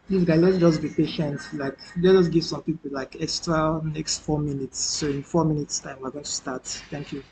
Please, guys, let's just be patient. Like, let us give some people like extra next 4 minutes. So in 4 minutes time, we're going to start. Thank you.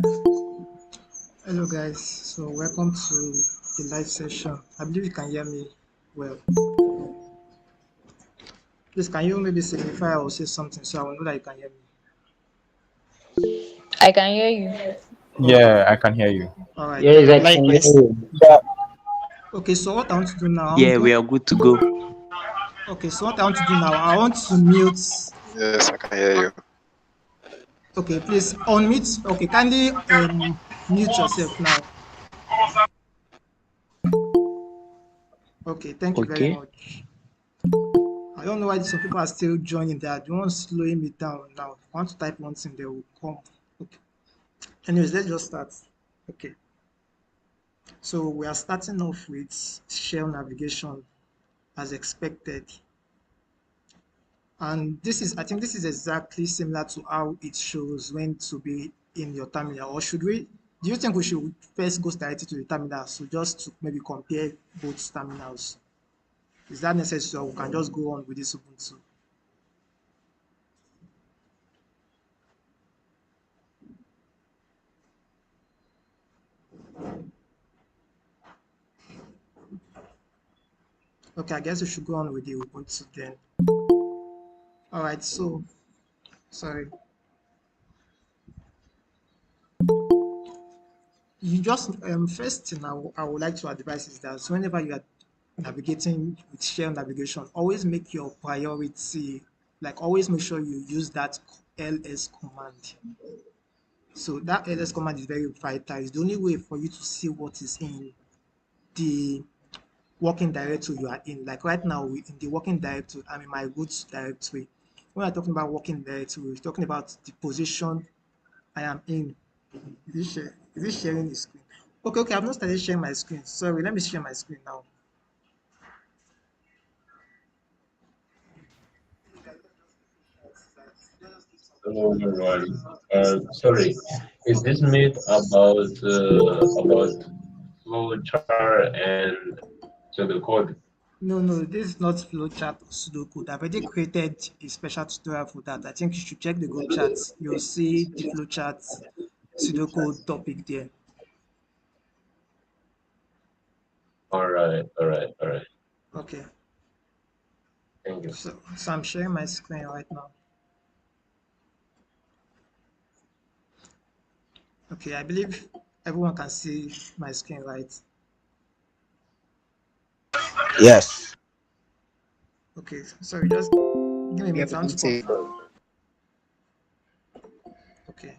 Hello guys, so welcome to the live session. I believe you can hear me well. Please, can you maybe signify or say something so I will know that you can hear me? I can hear you. Okay, Yeah, I can hear you. all right, Yes, I can hear likewise. you. Yeah. Okay, so what I want to do now, Yeah, we are good to go. I want to mute. Yes, I can hear you. Okay, please unmute. Okay, kindly mute yourself now. Okay, thank you very Okay. much. I don't know why some people are still joining that. They want slowing me down now. If I want to type one thing, they will come. Okay. Anyways, let's just start. Okay. So we are starting off with shell navigation as expected. And I think this is exactly similar to how it shows when to be in your terminal. Or do you think we should first go directly to the terminal? So just to maybe compare both terminals. Is that necessary? Or we can just go on with this Ubuntu? Okay, I guess we should go on with the Ubuntu then. All right, so, sorry. You just, first thing I would like to advise is that whenever you are navigating with shell navigation, always make your priority, like always make sure you use that ls command. So that ls command is very vital. It's the only way for you to see what is in the working directory you are in. Like right now, in the working directory, I'm in my root directory. When I'm talking about working directory, we're talking about the position I am in. Is it sharing the screen? Okay, I've not started sharing my screen. Sorry, let me share my screen now. Hello, everyone. Sorry, is this myth about flowchart and so the code? No, this is not flowchart or pseudocode. I've already created a special tutorial for that. I think you should check the group chat. You'll see the flowchart pseudocode topic there. All right. Okay, Thank you. so I'm sharing my screen right now. Okay, I believe everyone can see my screen, right? Yes. Okay, sorry, just give me a Yeah, minute. we I want can to see. confirm. Okay.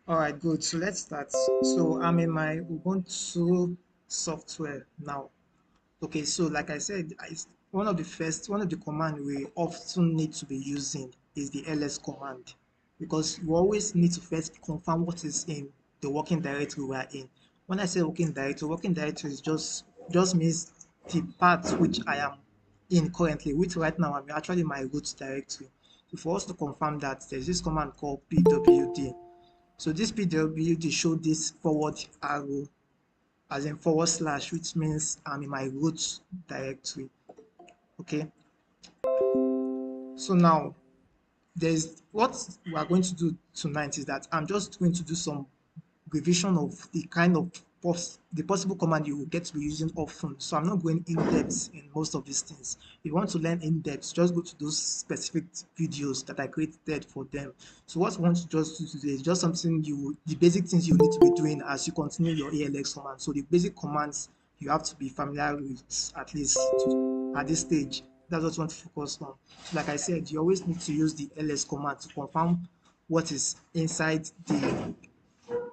All right, good. So let's start. So I'm in my Ubuntu software now. Okay, so like I said, one of the command we often need to be using is the ls command because you always need to first confirm what is in the working directory we are in. When I say working directory is just means the part which I am in currently, which right now I'm actually in my root directory. So for us to confirm that, there's this command called pwd. So this pwd show this forward arrow as in forward slash, which means I'm in my root directory. Okay. So now there's what we are going to do tonight is that I'm just going to do some revision of the kind of the possible command you will get to be using often. So I'm not going in depth in most of these things. If you want to learn in depth, just go to those specific videos that I created for them. So what I want to just do today is just something the basic things you need to be doing as you continue your ALX command. So the basic commands you have to be familiar with at least at this stage. That's what you want to focus on. So like I said, you always need to use the ls command to confirm what is inside the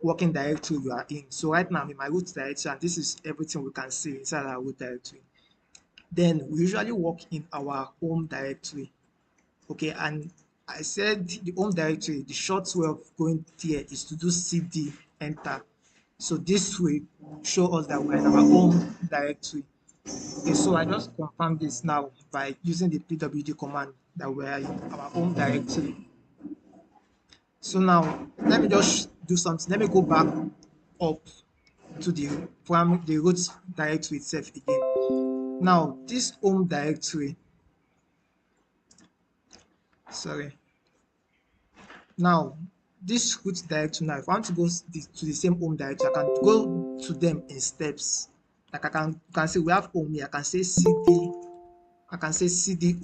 working directory you are in. So right now I'm in my root directory and this is everything we can see inside our root directory. Then we usually work in our home directory. Okay, and I said the home directory, the short way of going there is to do cd enter. So this will show us that we're in our home directory. Okay, so I just confirm this now by using the pwd command that we're in our home directory. So now let me just do something. Let me go back up to the root directory itself again. Now this home directory, sorry. Now this root directory now, if I want to go to the same home directory, I can go to them in steps. Like I can say we have home here. I can say cd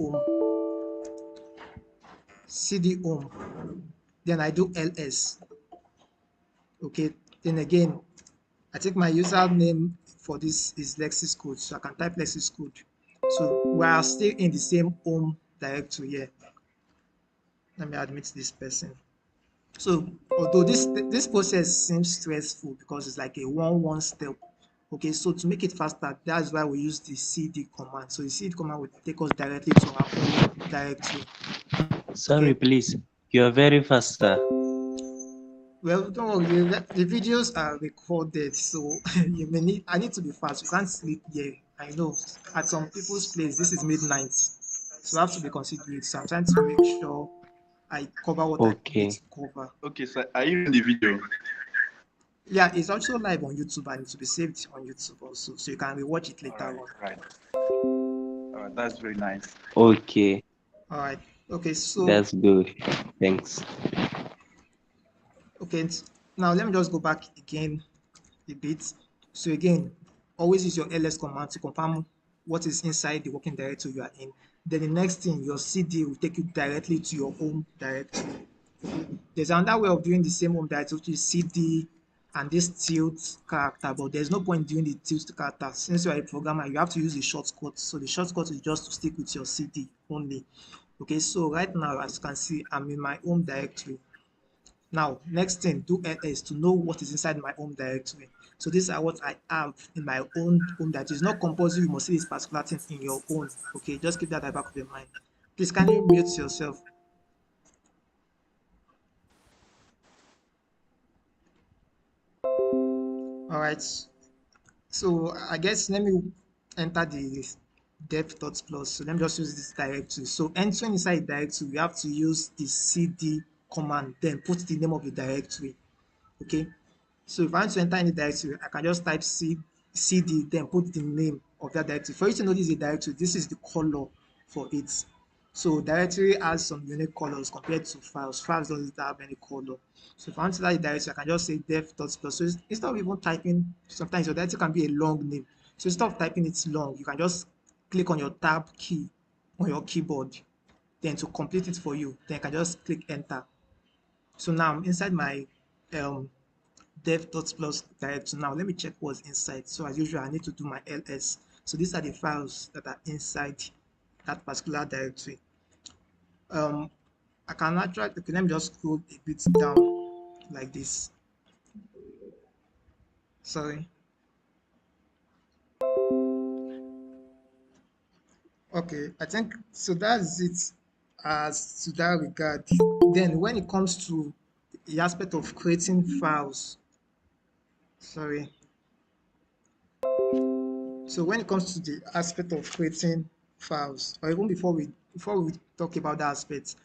home, then I do ls. Okay, then again I take my username for this is Lexis code, so I can type Lexis code. So we are still in the same home directory here. Let me admit this person. So although this process seems stressful because it's like a one step. Okay, so to make it faster, that's why we use the cd command. So the cd command will take us directly to our home directory. Sorry, Okay. please. You are very fast, sir. Well, don't worry, the videos are recorded, so I need to be fast. You can't sleep here. I know at some people's place this is midnight, so I have to be considerate. So I'm trying to make sure I cover what I need Okay. to cover. Okay, so are you in the video? Yeah, it's also live on YouTube and it will be saved on YouTube also, so you can rewatch it later on. Right. That's very nice. Okay. All right. Okay, so That's good. Thanks. okay, now let me just go back again a bit. So again, always use your ls command to confirm what is inside the working directory you are in. Then the next thing, your cd will take you directly to your home directory. There's another way of doing the same home directory, which is cd and this tilt character, but there's no point doing the tilt character. Since you are a programmer, you have to use the shortcut. So the shortcut is just to stick with your cd only. Okay, so right now, as you can see, I'm in my home directory. Now, next thing, do ls to know what is inside my home directory. So these are what I have in my own home directory. It's not compulsory you must see this particular thing in your own. Okay, just keep that at the back of your mind. Please, can you mute yourself? All right. So I guess let me enter the dev.plus. So let me just use this directory. So entering inside the directory, we have to use the cd command, then put the name of the directory. Okay. So if I want to enter any directory, I can just type cd, then put the name of that directory. For you to know this is a directory, this is the color for it. So directory has some unique colors compared to files. Files doesn't have any color. So if I want to write directory, I can just say dev.plus. So instead of even typing, sometimes your directory can be a long name. So instead of typing it long, you can just click on your tab key on your keyboard. Then to complete it for you, then I can just click enter. So now I'm inside my dev.plus directory. Now let me check what's inside. So as usual, I need to do my ls. So these are the files that are inside that particular directory. I can actually, okay, let me just scroll a bit down like this. Sorry. Okay, I think so that's it as to that regard. Then when it comes to the aspect of creating files, sorry. So when it comes to the aspect of creating files, or even before we talk about that aspect,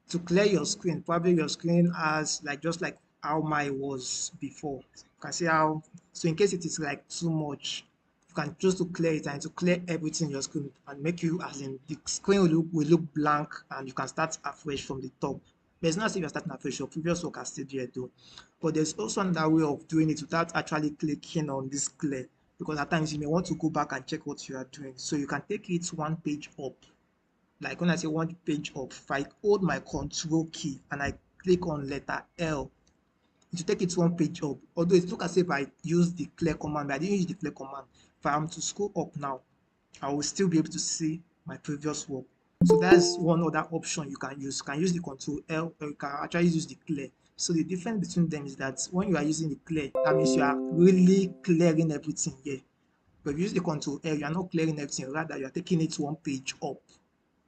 to clear your screen, probably your screen has like just like how mine was before. You can see how, so in case it is like too much, you can choose to clear it and to clear everything in your screen and make you as in the screen will look blank and you can start afresh from the top. But it's not as if you're starting afresh, your previous work has still there though. But there's also another way of doing it without actually clicking on this clear, because at times you may want to go back and check what you are doing. So you can take it one page up. Like when I say one page up, if I hold my control key and I click on letter L, it will take it one page up. Although it looks as if I used the clear command, but I didn't use the clear command. If I am to scroll up now, I will still be able to see my previous work. So that's one other option you can use. You can use the control L, or you can actually use the clear. So the difference between them is that when you are using the clear, that means you are really clearing everything here. But if you use the control L, you are not clearing everything, rather you are taking it one page up.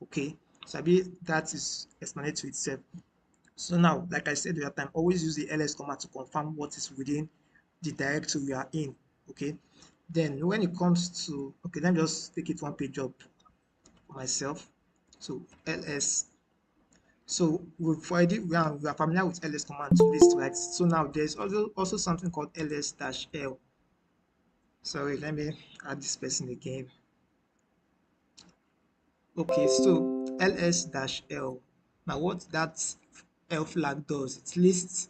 Okay, so I believe that is explanatory itself. So now, like I said the other time, always use the ls command to confirm what is within the directory we are in. Okay, then when it comes to, okay, let me just take it one page up for myself. So ls, so we are familiar with ls command to list, right? So now there's also something called ls-l. Sorry, let me add this person again. Okay, so ls-l. Now what that flag does, it lists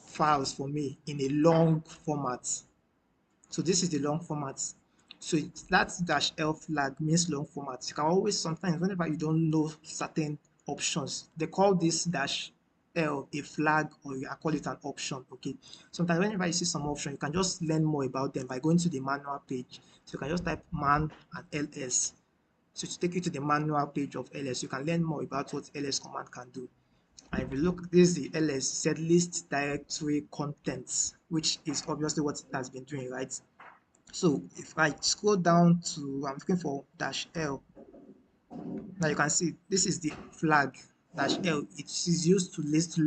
files for me in a long format. So this is the long format. So that dash L flag means long format. You can always, sometimes whenever you don't know certain options, they call this dash L a flag, or I call it an option. Okay. Sometimes whenever you see some option, you can just learn more about them by going to the manual page. So you can just type man and ls. So to take you to the manual page of ls, you can learn more about what ls command can do. And if you look, this is the ls set list directory contents, which is obviously what it has been doing, right? So if I scroll down to, I'm looking for dash L. Now you can see this is the flag dash L. It is used to list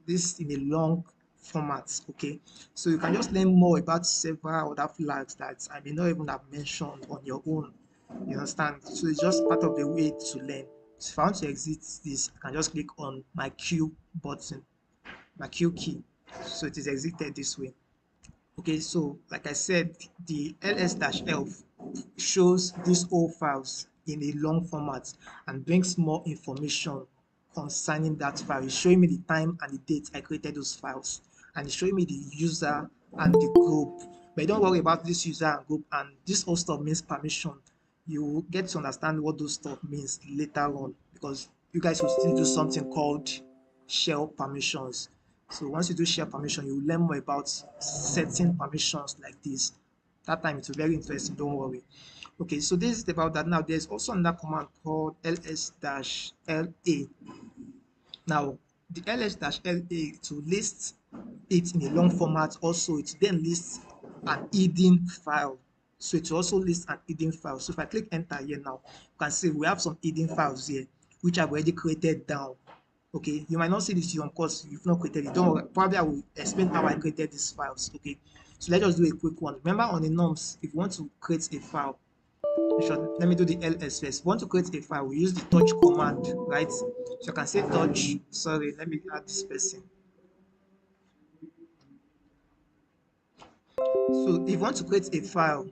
this in a long format. Okay, so you can just learn more about several other flags that I may not even have mentioned on your own. You understand? So it's just part of the way to learn. So if I want to exit this, I can just click on my Q button, my Q key. So it is exited this way. Okay, so like I said, the ls-l shows these old files in a long format and brings more information concerning that file. It's showing me the time and the date I created those files, and it's showing me the user and the group. But don't worry about this user and group, and this whole stuff means permission. You will get to understand what those stuff means later on, because you guys will still do something called shell permissions. So once you do share permission, you will learn more about setting permissions like this. That time it's very interesting, don't worry. Okay, so this is about that. Now there's also another command called ls-la. Now the ls-la to list it in a long format, also it then lists an hidden file. So it will also list an hidden file. So if I click enter here now, you can see we have some hidden files here which I've already created down. Okay, you might not see this of course you've not created it. Don't worry, probably I will explain how I created these files. Okay, so let's just do a quick one. Remember on the norms, if you want to create a file, let me do the ls first. If you want to create a file, we use the touch command, right? So you can say touch, sorry, let me add this person. So if you want to create a file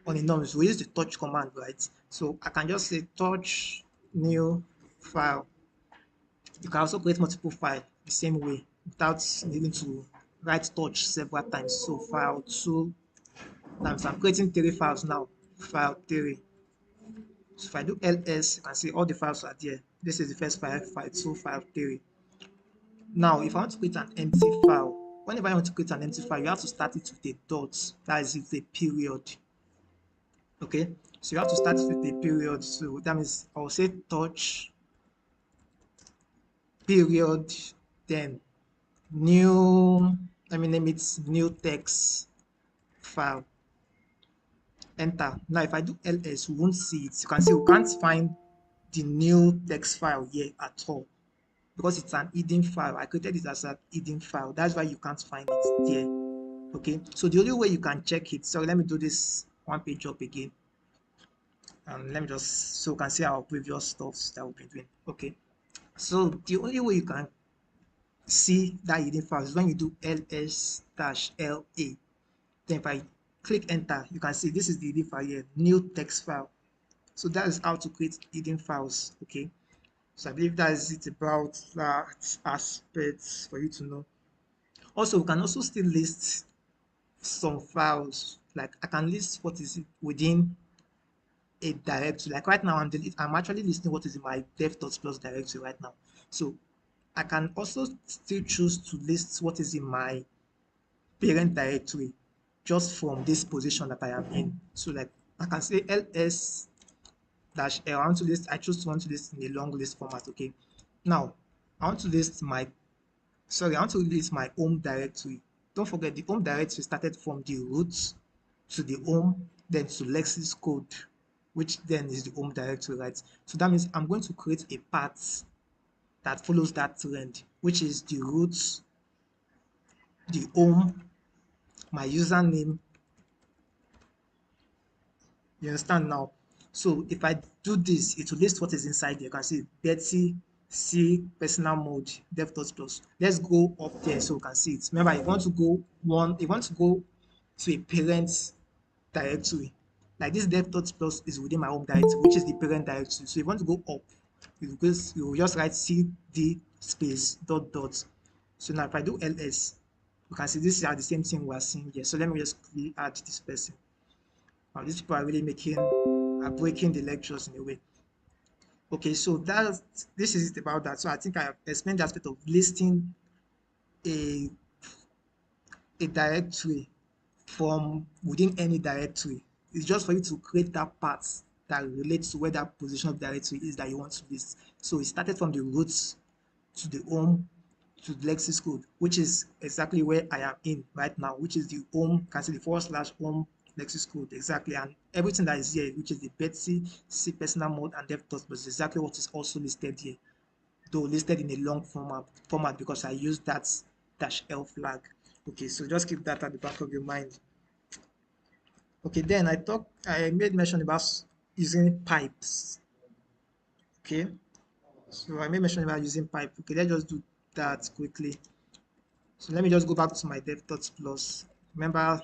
on the norms, we use the touch command, right? So I can just say touch new file. You can also create multiple files the same way without needing to write touch several times. So file 2 times, I'm creating 3 files now. File 3. So if I do ls, you can see all the files are there. This is the first file, file 2, file 3. Now, if I want to create an empty file, whenever I want to create an empty file, you have to start it with a dot. That is with a period. Okay, so you have to start it with a period. So that means I'll say touch period, then new, let me name it new text file. Enter. Now if I do ls, we won't see it. You can see we can't find the new text file here at all because it's an hidden file. I created it as an hidden file. That's why you can't find it there. Okay, so the only way you can check it, so let me do this one page up again, and let me just, so you can see our previous stuff that we've been doing. Okay, so the only way you can see that hidden file is when you do ls-la. Then if I click enter, you can see this is the hidden file here, new text file. So that is how to create hidden files. Okay, so I believe that is it about that aspect for you to know. Also, we can also still list some files. Like I can list what is within a directory. Like right now, I'm actually listing what is in my dev.plus directory right now. So I can also still choose to list what is in my parent directory just from this position that I am in. So like I can say ls-l, I choose to want to list in a long list format. Okay, now I want to list my home directory. Don't forget the home directory started from the root to the home, then to Lexis code, which then is the home directory, right? So that means I'm going to create a path that follows that trend, which is the root, the home, my username. You understand now? So if I do this, it will list what is inside there. You can see Betty, C, personal mode, dev.plus. Let's go up there so you can see it. Remember, you want to go to a parent directory. Like this dev.plus is within my home directory, which is the parent directory. So if you want to go up, you will just write cd space dot dot. So now if I do ls, you can see this are the same thing we are seeing here. So let me just quickly add this person. Now these people are really breaking the lectures in a way. Okay, so this is it about that. So I think I have explained the aspect of listing a directory from within any directory. It's just for you to create that part that relates to where that position of directory is that you want to list. So it started from the roots to the home to the Lexis code, which is exactly where I am in right now, which is the home, can see the /home Lexis code exactly, and everything that is here, which is the Betsy, C personal mode, and DevTools, but exactly what is also listed here, though listed in a long format because I use that -l flag. Okay, so just keep that at the back of your mind. Okay, then I made mention about using pipes. Okay, so I made mention about using pipe. Okay, let's just do that quickly. So let me just go back to my DevTools plus. Remember,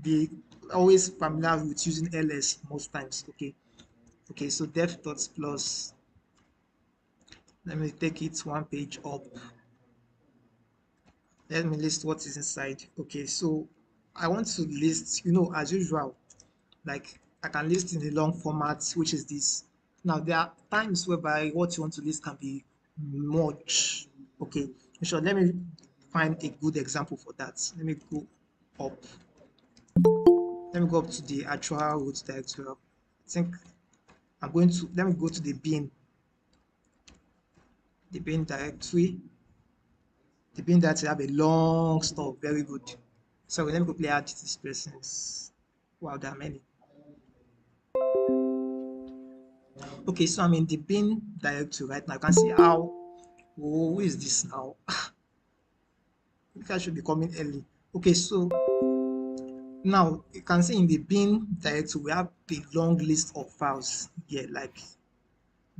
be always familiar with using ls most times. Okay, so DevTools plus. Let me take it one page up. Let me list what is inside. Okay, so I want to list, as usual, like I can list in a long format, which is this. Now there are times whereby what you want to list can be much. Okay, so let me find a good example for that. Let me go up. Let me go up to the actual root directory. I think I'm going to, let me go to the bin directory. The bin directory have a long stuff, very good. So let me quickly add these persons. Wow, there are many. Okay, so I'm in the bin directory right now. You can see how, who is this now? I think I should be coming early. Okay, so now you can see in the bin directory, we have a long list of files here, like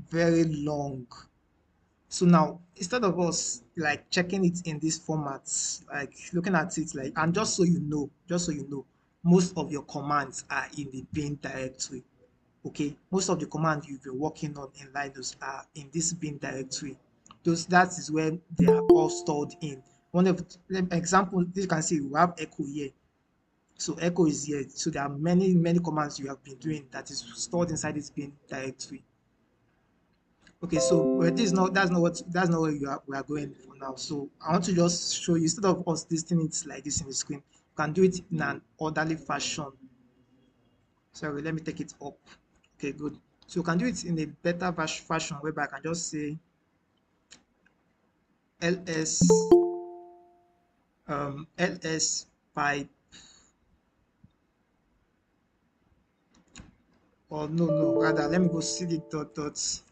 very long. So now instead of us like checking it in this format, like looking at it like, and just so you know, most of your commands are in the bin directory. Okay, most of the commands you've been working on in Linux are in this bin directory. That is where they are all stored in. One of the example, you can see we have echo here. So echo is here. So there are many commands you have been doing that is stored inside this bin directory. Okay, so that's not where we are going for now. So I want to just show you, instead of us listing it like this in the screen, you can do it in an orderly fashion. Sorry, let me take it up. Okay, good. So you can do it in a better fashion whereby I can just say ls pipe, or no, rather let me go cd dot dot.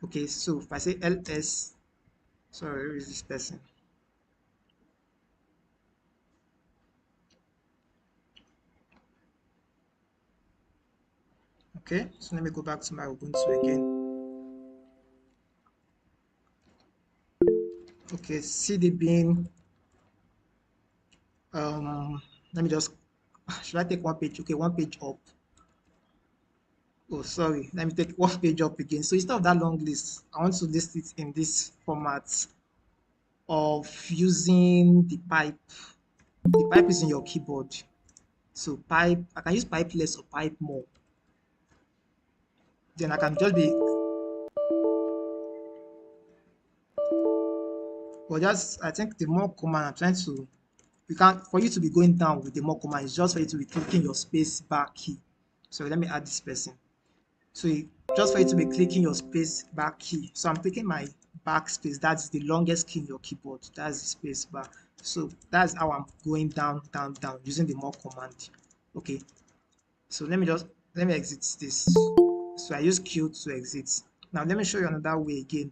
Okay, so if I say ls, sorry, who is this person? Okay, so let me go back to my Ubuntu again. Okay, cd bin. Let me just, should I take one page? Okay, one page up. Oh, sorry, let me take one page up again. So instead of that long list, I want to list it in this format of using the pipe. The pipe is in your keyboard. So pipe, I can use pipe less or pipe more. Then I can just be, well, just, I think the more command I'm trying to, for you to be going down with the more command, it's just for you to be clicking your space bar key. So let me add this person. So just for you to be clicking your space bar key. So I'm clicking my backspace. That's the longest key in your keyboard. That's the space bar. So that's how I'm going down using the more command. Okay. So let me exit this. So I use Q to exit. Now let me show you another way again.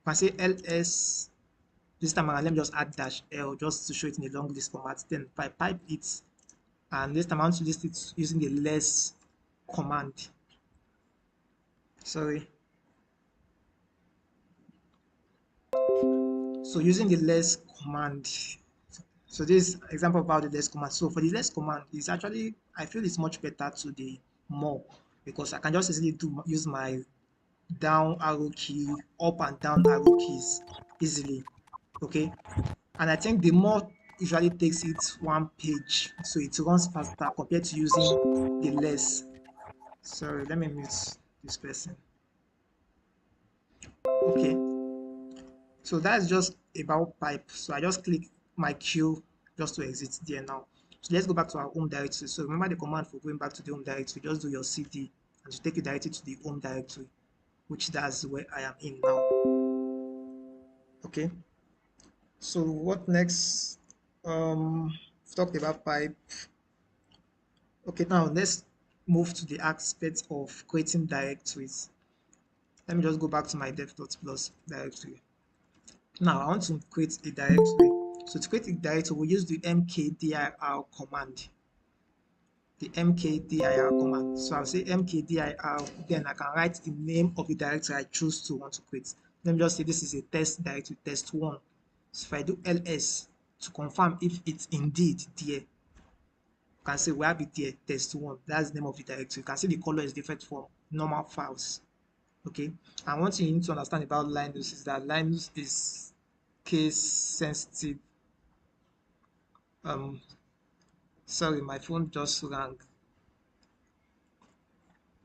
If I say ls, this time around, let me just add -l just to show it in a long list format. Then if I pipe it, and this time I want to list it using the less command. Sorry. So using the less command. So this example about the less command. So for the less command, is actually, I feel it's much better to the more, because I can just easily use my down arrow key, up and down arrow keys easily. Okay, and I think the more usually takes it one page, so it runs faster compared to using the less. Sorry, let me mute this person. Okay, so that's just about pipe. So I just click my queue just to exit there now. So let's go back to our home directory. So remember the command for going back to the home directory, just do your cd and to take you directly to the home directory, which that's where I am in now. Okay, so what next? We've talked about pipe. Okay, now let's move to the aspect of creating directories. Let me just go back to my dev.plus directory. Now I want to create a directory. So to create a directory, we use the mkdir command. The mkdir command. So I'll say mkdir, then I can write the name of the directory I choose to want to create. Let me just say this is a test directory, test1. So if I do ls to confirm if it's indeed there, you can say we have it there, test1. That's the name of the directory. You can see the color is different from normal files. Okay, and one thing you need to understand about Linux is that Linux is case sensitive. Sorry, my phone just rang.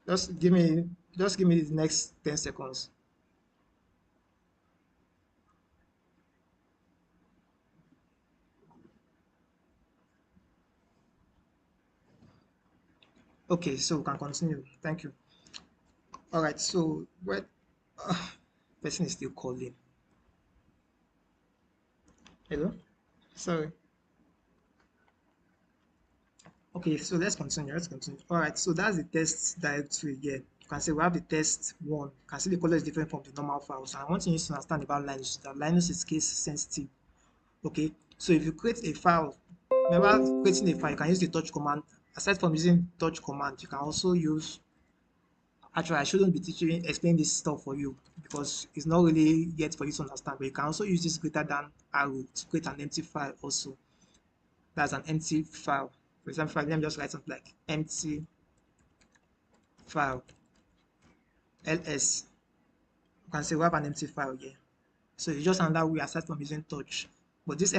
Just give me the next 10 seconds. Okay, so we can continue. Thank you. All right, so what person is still calling? Hello? Sorry. Okay, so let's continue. Let's continue. All right, so that's the test directory here. You can see we have the test one. You can see the color is different from the normal files. And one thing you need to understand about Linux is that Linux is case sensitive. Okay, so if you create a file, remember creating a file, you can use the touch command. Aside from using touch command, you can also use. Actually, I shouldn't be explaining this stuff for you because it's not really yet for you to understand. But you can also use this greater than arrow to create an empty file also. That's an empty file. For example, let me just write something like empty file ls. You can say we have an empty file here. So it's just another way aside from using touch. But this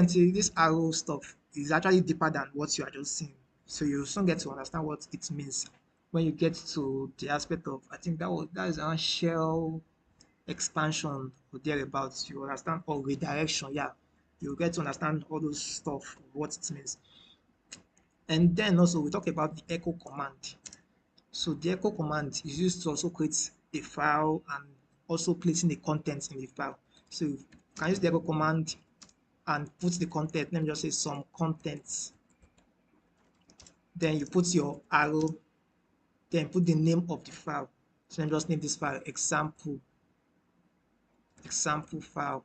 arrow stuff is actually deeper than what you are just seeing. So you soon get to understand what it means when you get to the aspect of, I think that is around shell expansion or thereabouts. You understand, or redirection, yeah. You get to understand all those stuff, what it means. And then also we talk about the echo command. So the echo command is used to also create a file and also placing the contents in the file. So you can use the echo command and put the content. Let me just say some contents. Then you put your arrow, then put the name of the file. So let me just name this file example file.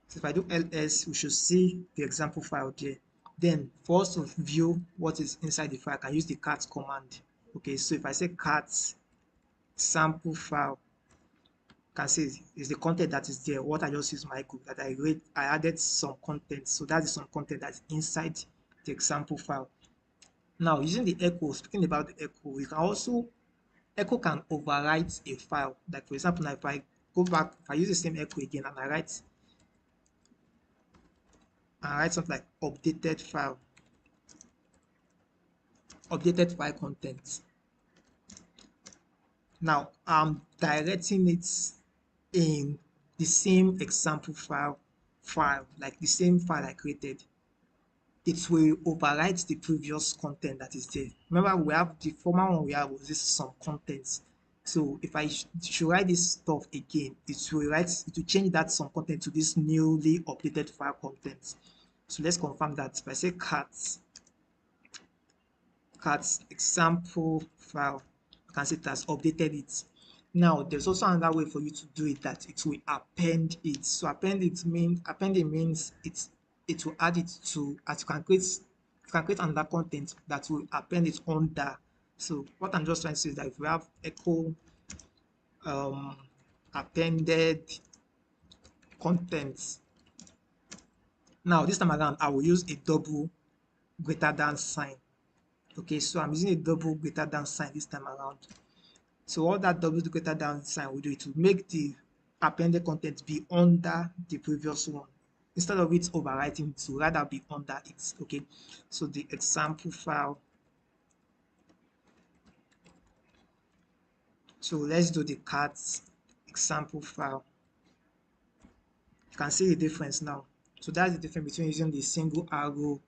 So if I do ls, we should see the example file there. Then for us to view what is inside the file, I can use the cat command. Okay, so if I say cat sample file, you can see is the content that is there. What I just used my group that I added some content. So that is some content that's inside the example file. Now using the echo, speaking about the echo, we can also echo can overwrite a file. Like for example, now if I go back, if I use the same echo again and I write something like updated file content. Now I'm directing it in the same example file, like the same file I created. It will overwrite the previous content that is there. Remember, we have the former one we have was this some contents. So if I should write this stuff again, it will change that some content to this newly updated file content. So let's confirm that. If I say cat example file, you can see it has updated it. Now there's also another way for you to do it, that it will append it. So appending means it will add it to, as you can create another content that will append it under. So what I'm just trying to say is that if we have echo appended contents, now this time around I will use a double greater than sign. Okay, so I'm using a double greater than sign this time around. So all that double greater than sign will do it to make the appended content be under the previous one. Instead of it overwriting, it will rather be under it. Okay. So the example file. So let's do the cat example file. You can see the difference now. So that's the difference between using the single arrow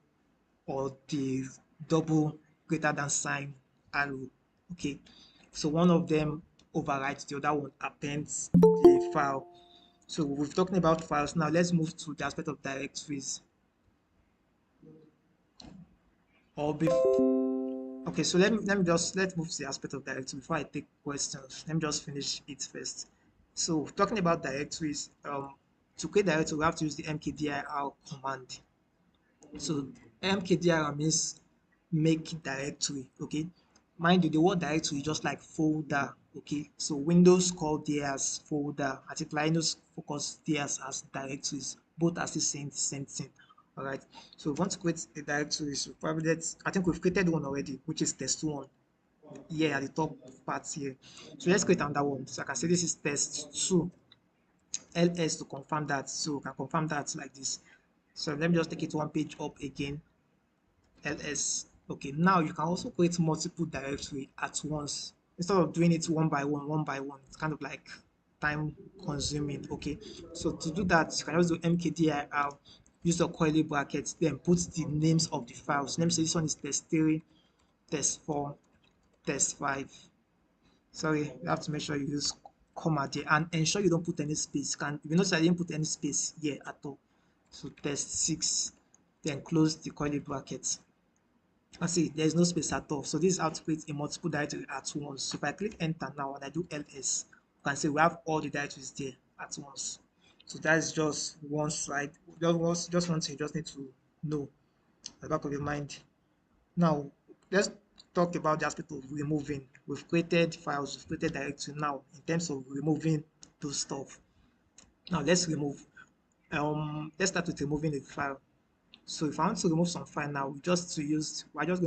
or the double greater than sign arrow. Okay, so one of them overwrites, the other one appends the file. So we've talking about files. Now let's move to the aspect of directories. Okay, so let's move to the aspect of directory before I take questions. Let me just finish it first. So talking about directories, to create directory, we have to use the mkdir command. So mkdir means make directory. Okay, mind you, the word directory is just like folder. Okay, so Windows call theirs folder. I think Linux focus theirs as directories. Both are the same thing. All right. So we want to create a directory. So probably I think we've created one already, which is test1 here at the top part here. So let's create another one. So I can say this is test2 ls to confirm that. So we can confirm that like this. So let me just take it one page up again. ls. Okay, now you can also create multiple directory at once instead of doing it one by one. It's kind of like time consuming. Okay, so to do that, you can just do mkdir, use the curly brackets, then put the names of the files. Let me say this one is test3, test4, test5. Sorry, you have to make sure you use comma there and ensure you don't put any space. If you notice I didn't put any space here at all. So test6, then close the curly brackets. And see, there's no space at all. So this is how to create a multiple directory at once. So if I click enter now and I do ls, you can see we have all the directories there at once. So that's just one slide. Just one thing you just need to know at the back of your mind. Now, let's talk about the aspect of removing. We've created files, we've created directory. Now, in terms of removing those stuff. Now, let's remove. Let's start with removing a file. So if I want to remove some file now, we're just going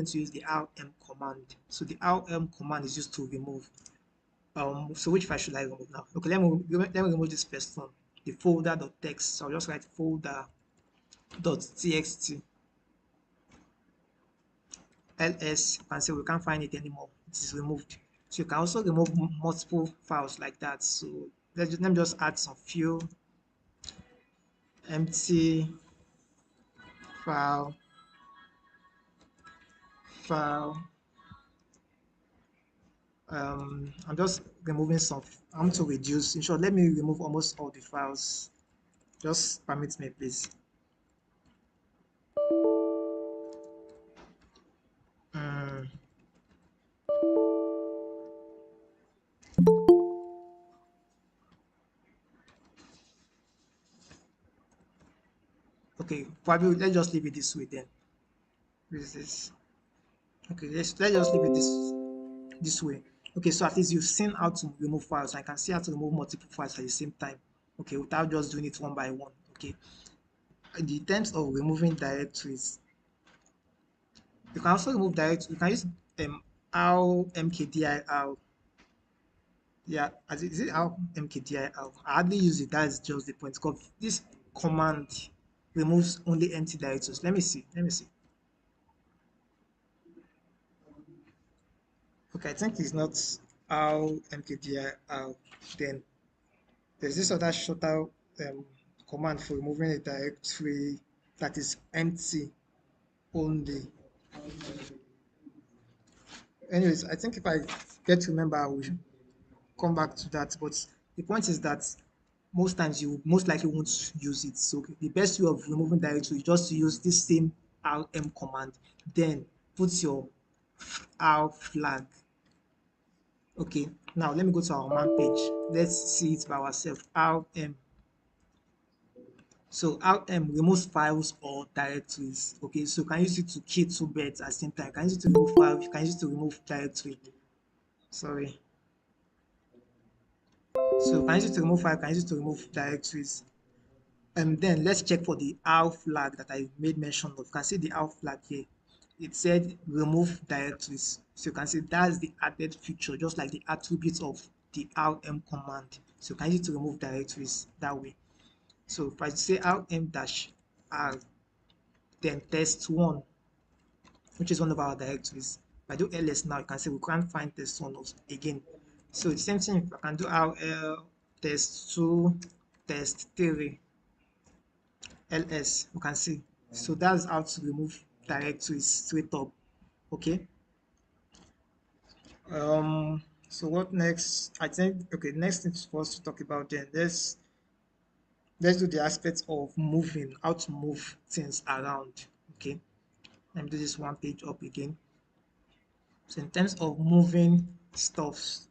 to use the rm command. So the rm command is used to remove. So which file should I remove now? Okay, let me remove this first one, the folder.txt. So I'll just write folder.txt. ls, you can say we can't find it anymore. It is removed. So you can also remove multiple files like that. So let me just add some few empty file. I'm just removing some. I want to reduce. In short, let me remove almost all the files. Just permit me, please. Okay, probably let's just leave it this way then. What is this? Okay, let's just leave it this way. Okay, so at least you've seen how to remove files. I can see how to remove multiple files at the same time. Okay, without just doing it one by one. Okay. In terms of removing directories, you can also remove directories. You can use how mkdir. Yeah, is it how mkdir? I hardly use it. That's just the point. Because this command removes only empty directories. Let me see. Okay, I think it's not how mkdir. Then there's this other shorter command for removing a directory that is empty only. Anyways, I think if I get to remember, I will come back to that. But the point is that most times you most likely won't use it. So the best way of removing directory is just to use this same rm command, then put your r flag. Okay, now let me go to our man page. Let's see it by ourselves. rm. So rm removes files or directories. Okay, so you can use it to kill two birds at the same time. You can use it to remove files, you can use it to remove directory. Sorry. So you can use it to remove files, you can use it to remove directories. And then let's check for the R flag that I made mention of. You can see the R flag here. it said remove directories. So you can see that's the added feature, just like the attributes of the rm command. So you can use it to remove directories that way. So if I say rm-r, then test1, which is one of our directories. If I do ls now, you can see we can't find test1 again. So the same thing, if I can do rl test2, test3, ls, you can see. So that's how to remove directories straight up. Okay. So what next? I think okay, next thing for us to talk about then. Let's do the aspects of moving, how to move things around. Okay. Let me do this one page up again. So in terms of moving stuffs,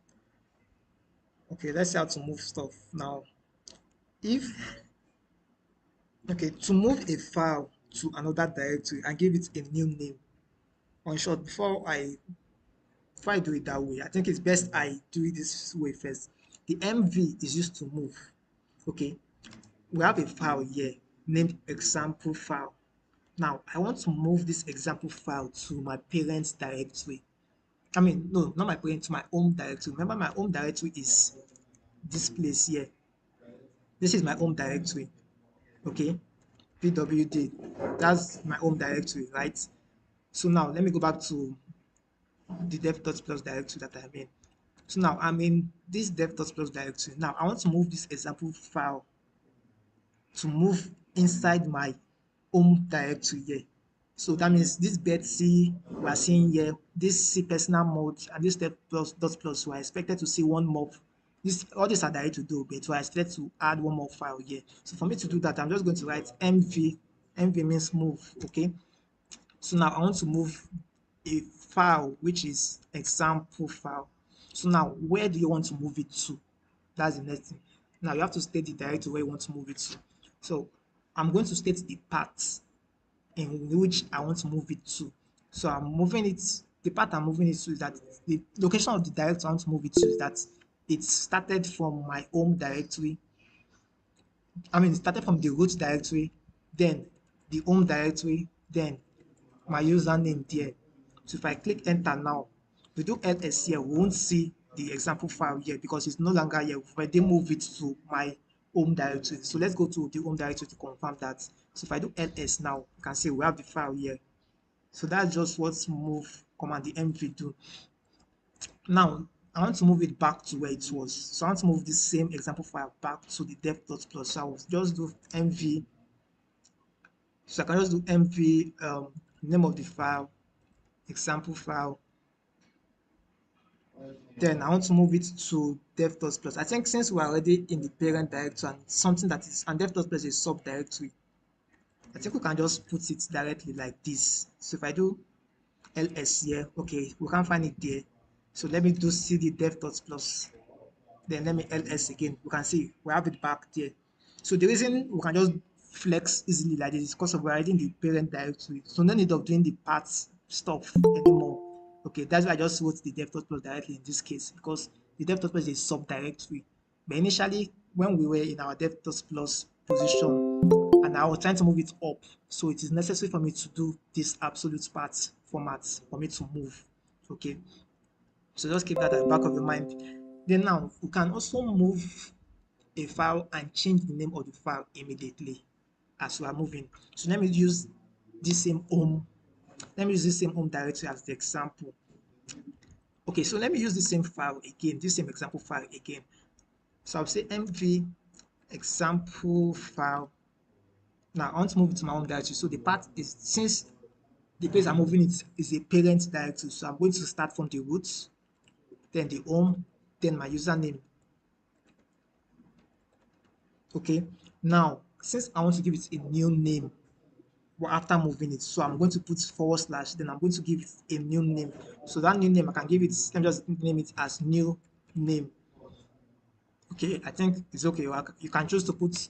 okay, let's see how to move stuff now. If okay, to move a file to another directory and give it a new name. On short, before I do it that way, I think it's best I do it this way first. The MV is used to move. Okay, we have a file here named example file. Now I want to move this example file to my parents directory. I mean, no, not my parents, to my home directory. Remember, my home directory is this place here. This is my home directory. Okay, pwd, that's my home directory, right? So now let me go back to the dev.plus directory that I'm in. So now I'm in this dev.plus directory. Now I want to move this example file to move inside my home directory here. So that means this Betsy we are seeing here, this C personal mode and this step plus dot plus, we are expected to see one more. This all these are direct to do, but we are expected to add one more file here. So for me to do that, I'm just going to write mv. Mv means move. Okay. So now I want to move a file which is example file. So now where do you want to move it to? That's the next thing. Now you have to state the directory where you want to move it to. So I'm going to state the path in which I want to move it to. So I'm moving it, the path I'm moving it to is that the location of the directory I want to move it to is that it started from my home directory. I mean, it started from the root directory, then the home directory, then my username there. So if I click enter now, we do ls here, we won't see the example file here because it's no longer here. We've already moved it to my home directory. So let's go to the home directory to confirm that. So if I do ls now, you can see we have the file here. So that's just what move command the mv do. Now I want to move it back to where it was. So I want to move this same example file back to the dev.plus. So I will just do mv. So I can just do mv name of the file, example file. Then I want to move it to dev.plus. I think since we're already in the parent directory and something that is, and dev.plus is subdirectory, I think we can just put it directly like this. So if I do ls here, okay, we can't find it there. So let me do cd dev.plus. Then let me ls again. We can see we have it back there. So the reason we can just flex easily like this is because we're already in the parent directory. So no need of doing the path stuff anymore. Okay, that's why I just wrote the dev.plus directly in this case because the dev.plus is subdirectory. But initially, when we were in our dev.plus position and I was trying to move it up, so it is necessary for me to do this absolute path format for me to move. Okay, so just keep that at the back of your mind. Then now we can also move a file and change the name of the file immediately as we are moving. So let me use this same home. Let me use this same home directory as the example. Okay, so let me use the same file again, this same example file again. So I'll say mv example file. Now I want to move it to my home directory. So the part is, since the place I'm moving it is a parent directory, so I'm going to start from the root, then the home, then my username. Okay, now since I want to give it a new name after moving it, so I'm going to put forward slash, then I'm going to give it a new name. So that new name I can give it, let me just name it as new name. Okay, I think it's okay. You can choose to put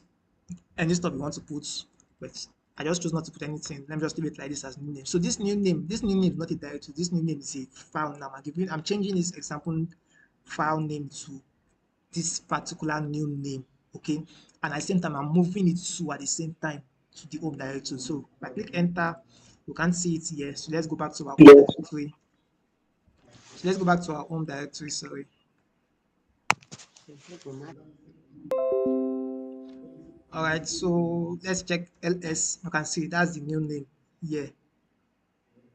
any stuff you want to put, but I just choose not to put anything. Let me just leave it like this as new name. So this new name is not a directory. This new name is a file name. I'm changing this example file name to this particular new name. Okay, and at the same time I'm moving it to at the same time to the home directory. So if I click enter, We can't see it here. So let's go back to our home directory. So let's go back to our home directory, sorry. All right, so let's check ls. You can see that's the new name here.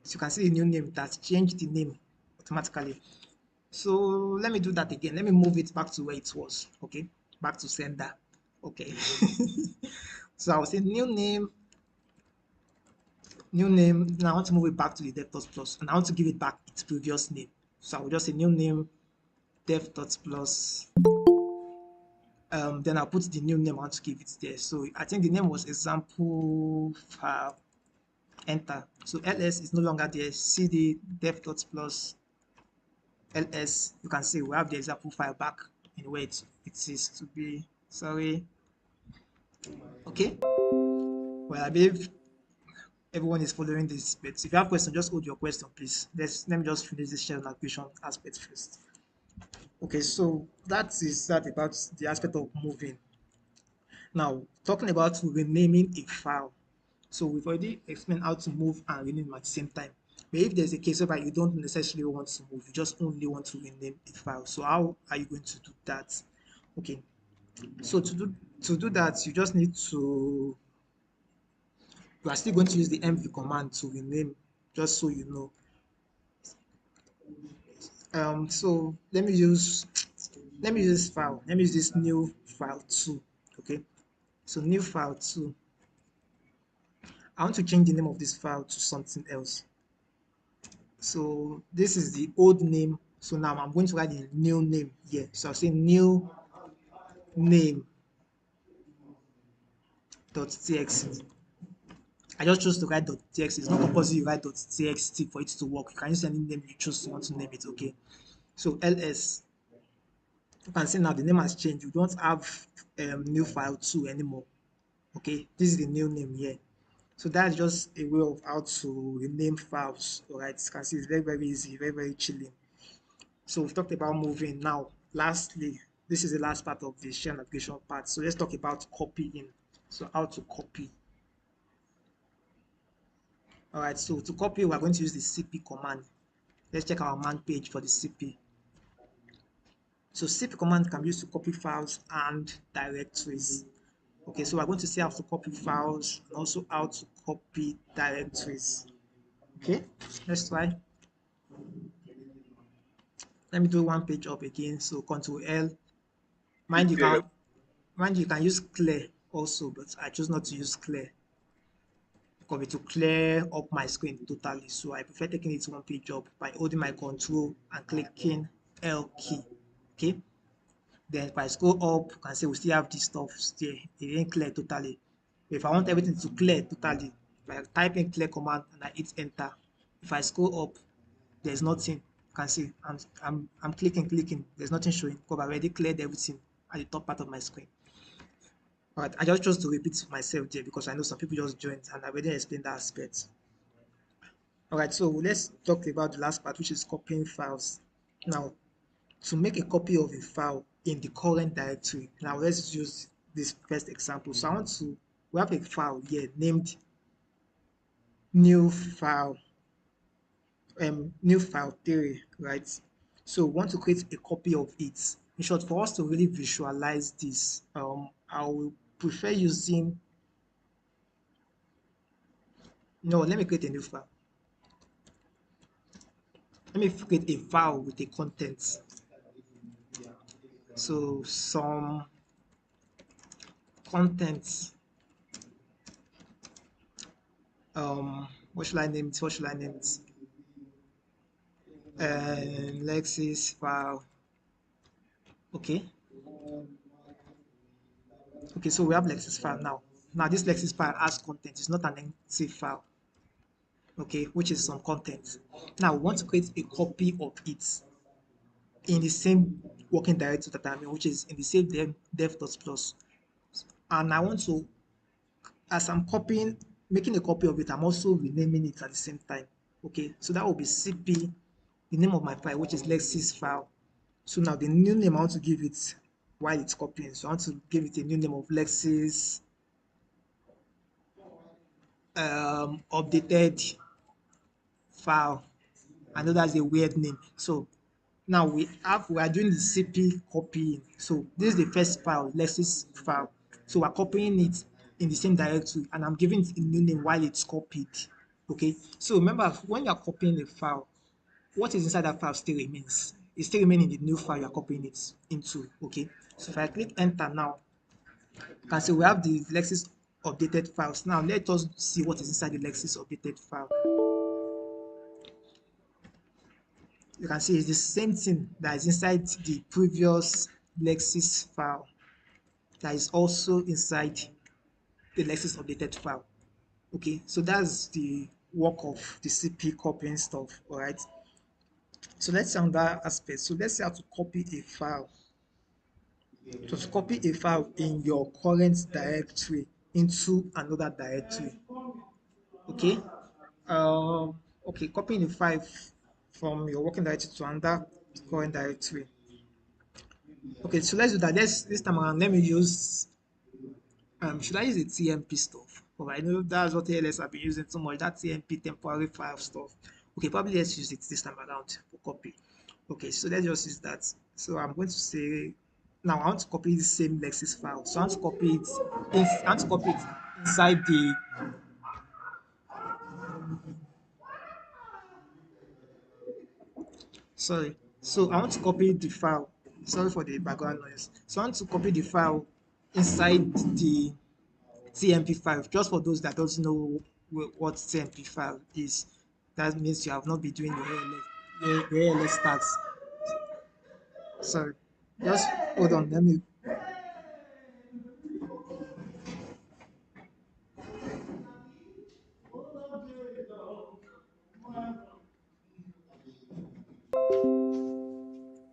So you can see the new name that's changed the name automatically. So let me do that again. Let me move it back to where it was. Okay, back to sender. Okay. So I will say new name, new name. Now I want to move it back to the dev plus, and I want to give it back its previous name. So I will just say new name dev plus. Then I'll put the new name I want to give it there. So I think the name was example file. Enter. So ls is no longer there. cd dev plus ls. You can see we have the example file back in where it is to be. Sorry. Okay. Well, I believe everyone is following this, but if you have questions, just hold your question, please. Let me just finish this shared navigation aspect first. Okay, so that is that about the aspect of moving. Now, talking about renaming a file. So we've already explained how to move and rename at the same time. But if there's a case where you don't necessarily want to move, you just only want to rename a file. So how are you going to do that? Okay, so to do that, you just need to, you are still going to use the mv command to rename, just so you know. So let me use this file. Let me use this new file 2. Okay, so new file 2. I want to change the name of this file to something else. So this is the old name. So now I'm going to write the new name here. So I'll say new name .txt. I just chose to write .txt. It's not compulsory you write .txt for it to work. You can use any name you choose to want to name it. Okay. So ls. You can see now the name has changed. You don't have new file 2 anymore. Okay. This is the new name here. So that's just a way of how to rename files. All right. You can see it's very, very easy, very, very chilling. So we've talked about moving. Now, lastly, this is the last part of the share navigation part. So let's talk about copying. So how to copy. All right, so to copy, we're going to use the cp command. Let's check our man page for the cp. So cp command can be used to copy files and directories. Okay, so we're going to see how to copy files and also how to copy directories. Okay, let's try. Let me do one page up again. So Control L. Mind you can use clear also, but I choose not to use clear because it will clear up my screen totally. So I prefer taking it one page up by holding my control and clicking L key. Okay. Then if I scroll up, you can see we still have this stuff still. It didn't clear totally. If I want everything to clear totally, if I type in clear command and I hit enter, if I scroll up, there's nothing. You can see I'm clicking. There's nothing showing because I already cleared everything at the top part of my screen. All right, I just chose to repeat myself there because I know some people just joined and I already explained that aspect. All right, so let's talk about the last part, which is copying files. Now, to make a copy of a file in the current directory, now let's use this first example. So we have a file here named new file 3, right? So we want to create a copy of it. In short, for us to really visualize this, I will prefer using, no, let me create a new file. Let me create a file with a content. So some content. What should I name it? Lexis file. Okay. Okay, so we have Lexis file now. Now this Lexis file has content. It's not an empty file. Okay, which is some content. Now we want to create a copy of it in the same working directory that I'm in, which is in the same dev.plus. And I want to, as I'm making a copy of it, I'm also renaming it at the same time. Okay, so that will be cp, the name of my file, which is Lexis file. So now the new name I want to give it while it's copying. So I want to give it a new name of Lexis updated file. I know that's a weird name. So now we are doing the CP copying. So this is the first file, Lexis file. So we're copying it in the same directory, and I'm giving it a new name while it's copied. Okay. So remember, when you're copying a file, what is inside that file still remains. It still remains in the new file you're copying it into. Okay. So if I click enter now, you can see we have the Lexis updated files. Now let us see what is inside the Lexis updated file. You can see it's the same thing that is inside the previous Lexis file that is also inside the Lexis updated file. Okay, so that's the work of the CP copying stuff. All right. So let's see another aspect. So let's see how to copy a file. So to copy a file in your current directory into another directory. Okay. Okay, copying a file from your working directory to another current directory. Okay, so let's do that. This time around, let me use should I use the TMP stuff? Oh, I know that's what ALS have been using so much, that TMP temporary file stuff. Okay, probably let's use it this time around for copy. Okay, so let's just use that. So I'm going to say now I want to copy the same Lexis file. So I want to copy it I want to copy it inside the sorry. So I want to copy the file. Sorry for the background noise. So I want to copy the file inside the TMP file. Just for those that don't know what TMP file is, that means you have not been doing your ALS stats. Sorry, just hold on. Let me.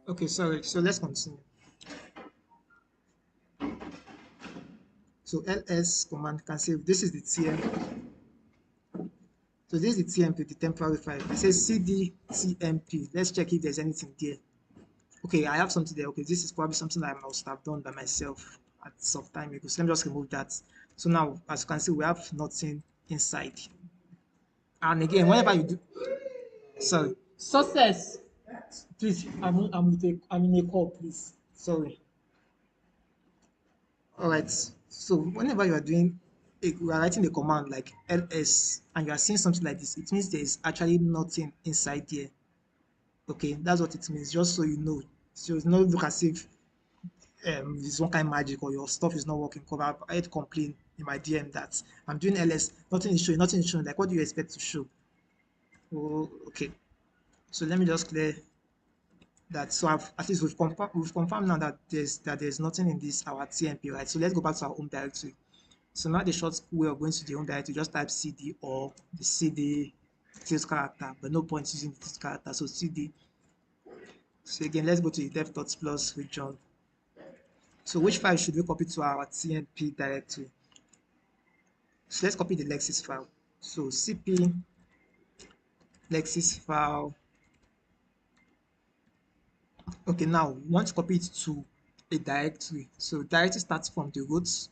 Okay, sorry. So let's continue. So ls command can say this is the TMP. So this is the TMP, the temporary file. It says cd TMP. Let's check if there's anything there. Okay, I have something there. Okay, this is probably something that I must have done by myself at some time ago. So let me just remove that. So now, as you can see, we have nothing inside. And again, whenever you do, sorry, success. Please, I'm in a call, please. Sorry. All right. So whenever you are doing, you are writing a command like ls, and you are seeing something like this, it means there is actually nothing inside there. Okay, that's what it means. Just so you know, so it's not look as if it's one kind of magic or your stuff is not working. Because I had complain in my DM that I'm doing ls, nothing is showing, nothing is showing. Like, what do you expect to show? Oh, okay. So let me just clear that. So at least we've confirmed now that there's nothing in this our TMP, right? So let's go back to our home directory. So now the short way of going to the home directory, just type cd or the cd sales character, but no point using this character. So cd. So again, let's go to the dev.plus region. So which file should we copy to our TMP directory? So let's copy the Lexis file. So cp Lexis file. Okay, now we want to copy it to a directory. So directory starts from the roots.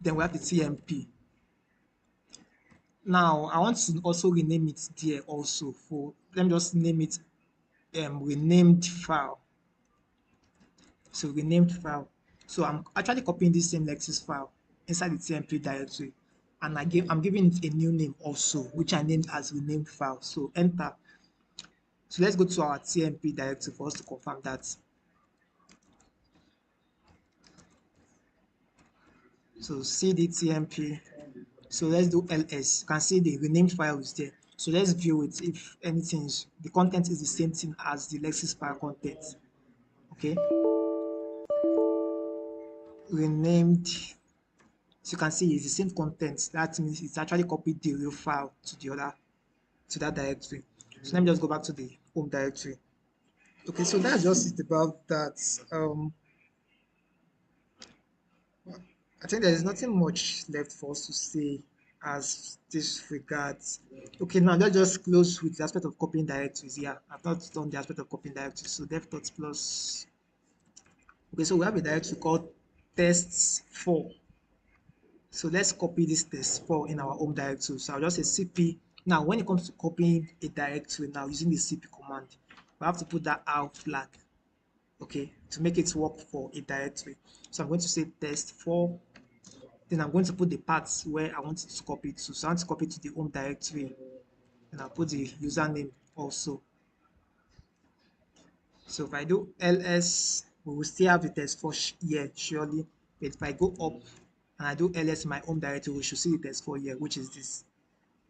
Then we have the TMP. Now I want to also rename it there also. For let me just name it renamed file. So renamed file. So I'm actually copying this same Lexis file inside the TMP directory, and I'm giving it a new name also, which I named as renamed file. So enter. So let's go to our TMP directory for us to confirm that. So cd TMP. So let's do ls. You can see the renamed file is there. So let's view it if anything is, the content is the same thing as the Lexis file content. Okay. Renamed. So you can see it's the same content. That means it's actually copied the real file to that directory. So let me just go back to the home directory. Okay, so that's just it about that. I think there is nothing much left for us to say as this regards. Okay, now let's just close with the aspect of copying directories. Yeah, I've not done the aspect of copying directories. So dev.plus. Okay, so we have a directory called tests4. So let's copy this test4 in our home directory. So I'll just say cp Now, when it comes to copying a directory now using the cp command, we have to put that R flag, okay, to make it work for a directory. So I'm going to say test4, then I'm going to put the paths where I want it to copy it to. So I want to copy it to the home directory, and I'll put the username also. So if I do ls, we will still have the test4 here, surely. But if I go up and I do ls in my home directory, we should see the test4 here, which is this.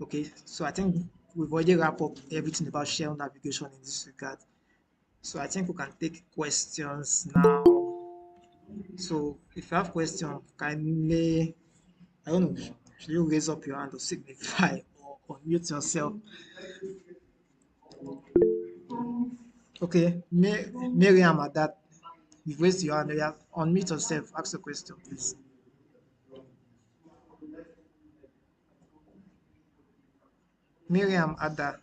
Okay, so I think we've already wrapped up everything about shell navigation in this regard. So I think we can take questions now. So if you have questions, kindly, I don't know, should you raise up your hand or signify or unmute yourself? Okay, Miriam, at that, you've raised your hand. You have unmute yourself. Ask a question, please. Miriam, at that,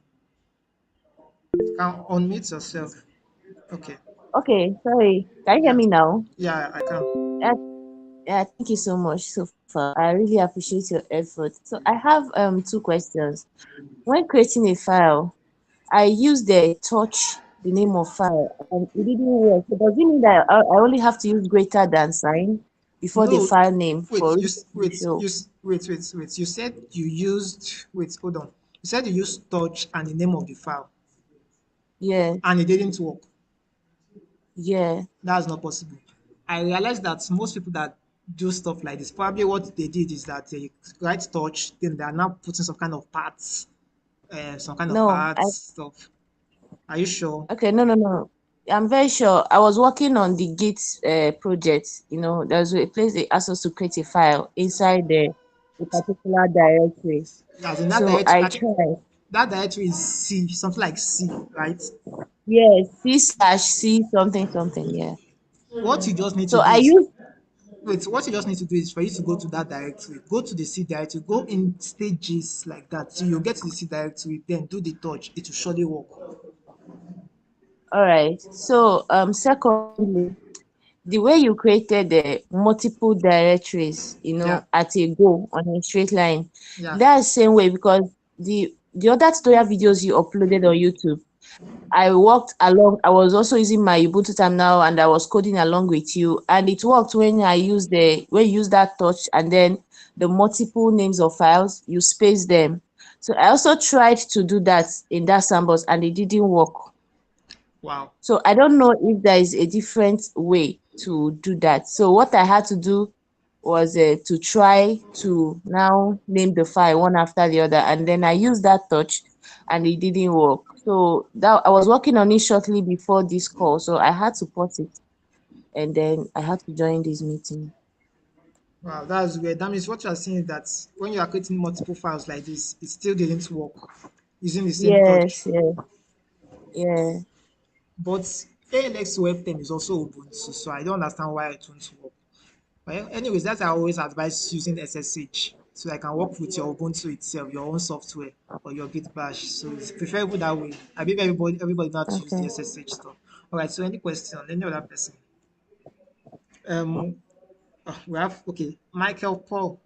can unmute yourself. Okay. Okay, sorry. Can you hear Yeah, me now? yeah, I can. Yeah, yeah, thank you so much so far. I really appreciate your effort. So I have two questions. When creating a file, I use the touch the name of file and it didn't work. So does it mean that I only have to use greater than sign before the No, file name wait, for it to show? wait. You said you used, wait, hold on. You said you used touch and the name of the file, Yeah, and it didn't work. yeah. That's not possible. I realized that most people that do stuff like this, probably what they did is that they write touch, then they are now putting some kind of parts, some kind of No, parts stuff. Are you sure? okay, no. I'm very sure. I was working on the Git project. You know, there's a place they asked us to create a file inside the particular directory. As in that So directory, I I think tried. that directory is C, something like C, right? Yes, C/C something something. Yeah. What you just need to So do I is, use wait, what you just need to do is for you to go to that directory, go to the C directory, go in stages like that. So you'll get to the C directory, then do the touch. It will surely work. all right. So secondly, the way you created the multiple directories, Yeah, at a go on a straight line, yeah. that's the same way because the other tutorial videos you uploaded on YouTube, I worked along. I was also using my Ubuntu terminal and I was coding along with you, and it worked when you use that touch and then the multiple names of files you space them. So I also tried to do that in that sandbox and it didn't work. Wow. So I don't know if there is a different way to do that. So what I had to do was to try to now name the file one after the other, and then I used that touch, and it didn't work. So that I was working on it shortly before this call, so I had to pause it, and then I had to join this meeting. Wow, that's weird. That means what you are saying is that when you are creating multiple files like this, it still didn't work using the same touch. Yes, yeah. But ALX Web 10 is also Ubuntu, so I don't understand why it won't work. Well, anyways, that's I always advise using SSH so I can work with your Ubuntu itself, your own software or your Git bash. So it's preferable that way. I believe everybody knows how to use the Okay. SSH stuff. All right. So any question? Any other person? Um, we have okay. Michael Paul,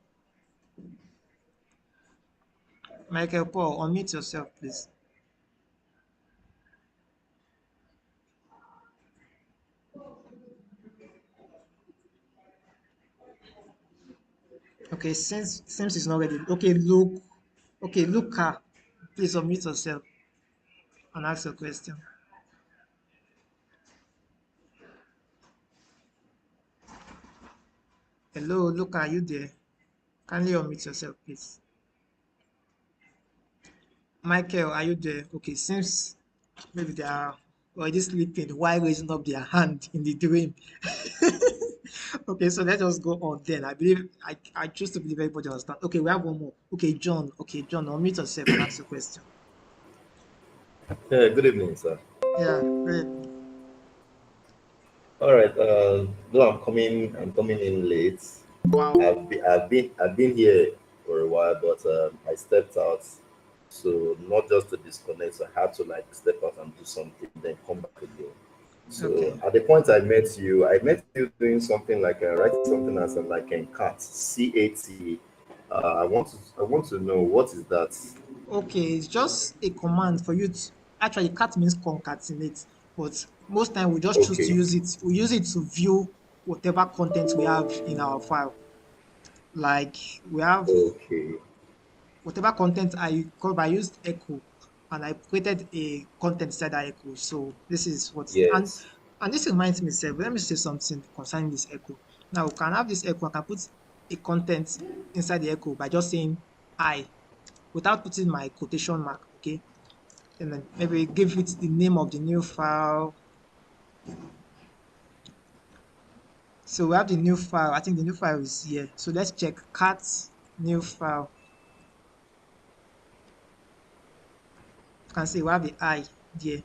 unmute yourself, please. Okay, since it's not ready. Okay, Luke. Okay, Luca, please unmute yourself and ask your question. Hello, Luca, are you there? Kindly unmute yourself, please. Michael, are you there? Okay, since maybe they are already sleeping while raising up their hand in the dream. Okay, so let us go on then. I choose to believe everybody understand. Okay, we have one more. Okay, John. Okay, John, unmute yourself and ask your question. Yeah, good evening, sir. Yeah, great. All right. Though I'm coming in late. Wow. I've been here for a while, but I stepped out. So not just to disconnect, so I had to like step out and do something, then come back again. Okay. So at the point I met you doing something like writing something as like a cat, CAT. I want to know what is that. Okay, it's just a command for you to actually cat means concatenate, but most time we just choose to Okay. use it. We use it to view whatever content we have in our file. Like we have Okay. whatever content I used echo and I created a content inside that echo. So this is what Yes. and this reminds me, sir, let me say something concerning this echo. Now we can have this echo, I can put a content inside the echo by just saying I without putting my quotation mark, okay? And then maybe give it the name of the new file. So we have the new file. I think the new file is here. So let's check cat new file. You can see we have the I there.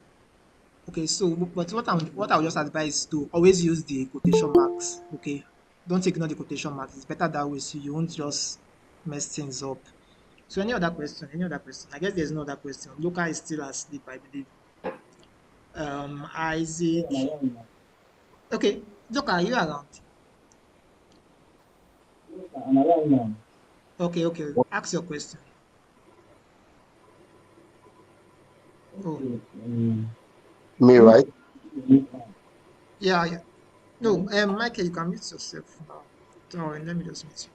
Okay, so but what I'll just advise is to always use the quotation marks. Okay, don't ignore the quotation marks. It's better that way so you won't just mess things up. So any other question? Any other question? I guess there's no other question. Luca is still asleep, I believe. Isaac. Okay, Luca, are you around? Okay, okay. Ask your question. Oh, Me, right? yeah, yeah. No, Michael, you can mute yourself now. Don't worry, let me just mute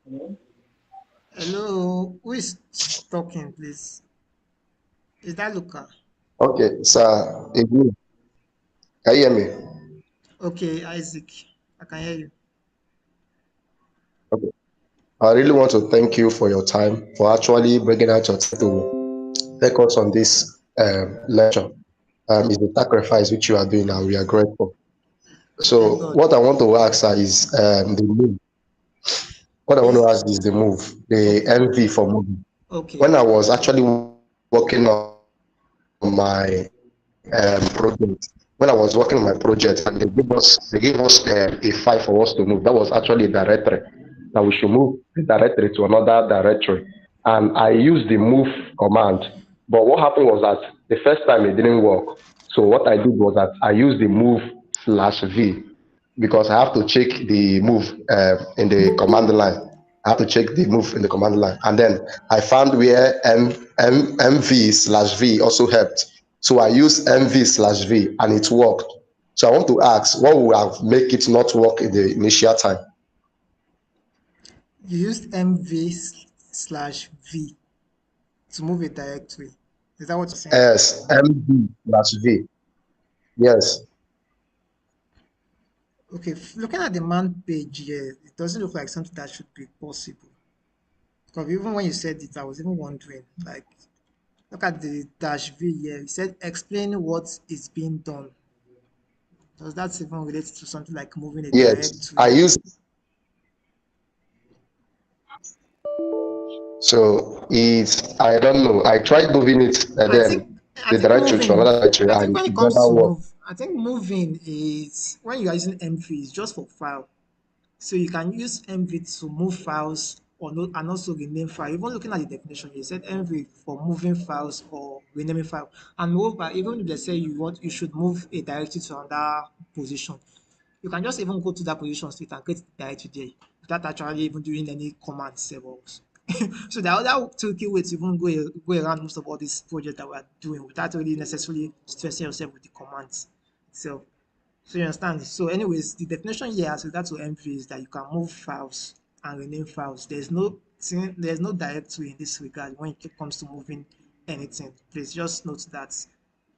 you. Hello, who is talking, please? Is that Luca? Okay, sir. Again, can you hear me? Okay, Isaac, I can hear you. Okay. I really want to thank you for your time, for actually bringing out your time to take us on this lecture. It's a sacrifice which you are doing, and we are grateful. We thank So, God. what I want to ask sir, is the move. What I want to Please. ask is the move, the Okay, MV for moving. okay. When I was actually working on my project, when I was working on my project, and they gave us a file for us to move. That was actually a directory that we should move the directory to another directory. And I used the move command. But what happened was that the first time it didn't work. So what I did was that I used the move slash v because I have to check the move in the command line. I have to check the move in the command line. And then I found where mv slash v also helped. So I used mv slash v and it worked. So I want to ask, what would have make it not work in the initial time? You used MV slash V to move a directory. Is that what you're saying? Yes, mv slash v. Yes. Okay, looking at the man page here, it doesn't look like something that should be possible. Because even when you said it, I was even wondering, like, look at the dash V here. It said explain what is being done. Does that even relate to something like moving a Yes. I directory? use so it's I don't know. I tried moving it and I think then I the think directory to moving. another directory I think and when it it comes never to worked. move, I think moving is when you are using MV is just for file. So you can use MV to move files or no, and also rename file. Even looking at the definition, you said MV for moving files or renaming file. And moreover, even if they say you should move a directory to another position, you can just even go to that position state and create the directory there without actually even doing any command servers. So the other tricky way to even go around most of all these projects that we're doing without really necessarily stressing yourself with the commands itself. So you understand? So anyways, the definition here as regard to MV is that you can move files and rename files. There's no directory in this regard when it comes to moving anything. Please just note that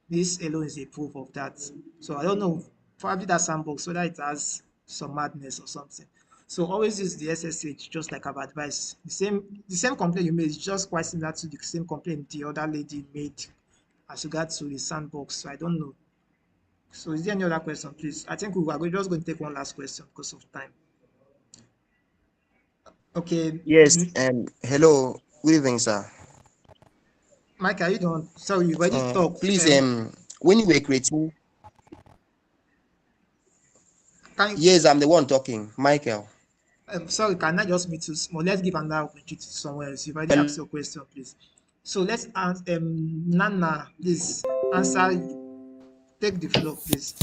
this alone is a proof of that. So I don't know, probably that sandbox, whether it has some madness or something. So always use the SSH, just like I've advised. The same complaint you made is just quite similar to the same complaint the other lady made as regards to the sandbox. So I don't know. So is there any other question, please? I think we are just going to take one last question because of time. Okay, Yes. Hello. Good evening, sir. Mike, are you done? Sorry, you already talked. Please, when you were creating, Can yes, I'm the one talking, Michael. sorry, can I just meet you small? Let's give another opportunity to someone else. You've already asked Hello. your question, please. So let's ask Nana, please answer. Take the floor, please.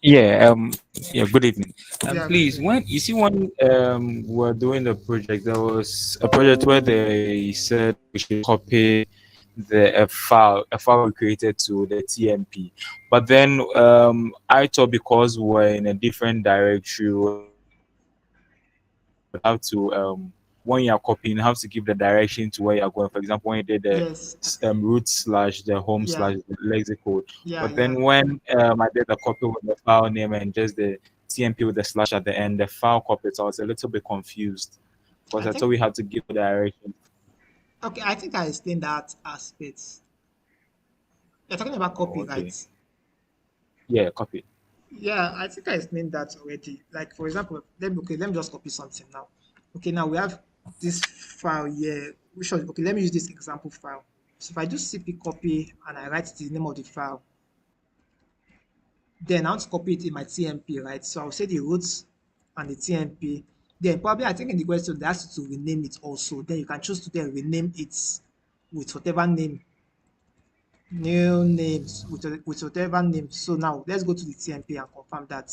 Yeah, good evening. Yeah, good Please, evening. when you see when we're doing the project, there was a project where they said we should copy a file we created to the TMP. But then I thought because we're in a different directory, we have to when you are copying, you have to give the direction to where you are going. For example, when you did the Yes. root slash the home Yeah. slash the lexicode. Yeah. But Yeah. then when I did the copy with the file name and just the TMP with the slash at the end, the file copy, so I was a little bit confused because I I thought think we had to give the direction. okay. I think I explained that aspect. You're talking about Oh, okay. copyright. Yeah, copy. Yeah, I think I explained that already. Like for example, let me just copy something now. Okay, now we have this file here. Okay, let me use this example file. So if I do cp copy and I write the name of the file, then I want to copy it in my TMP, right? So I'll say the roots and the TMP. Then probably I think in the question they ask you to rename it also. Then you can choose to then rename it with whatever name, new names with whatever name. So now let's go to the TMP and confirm that.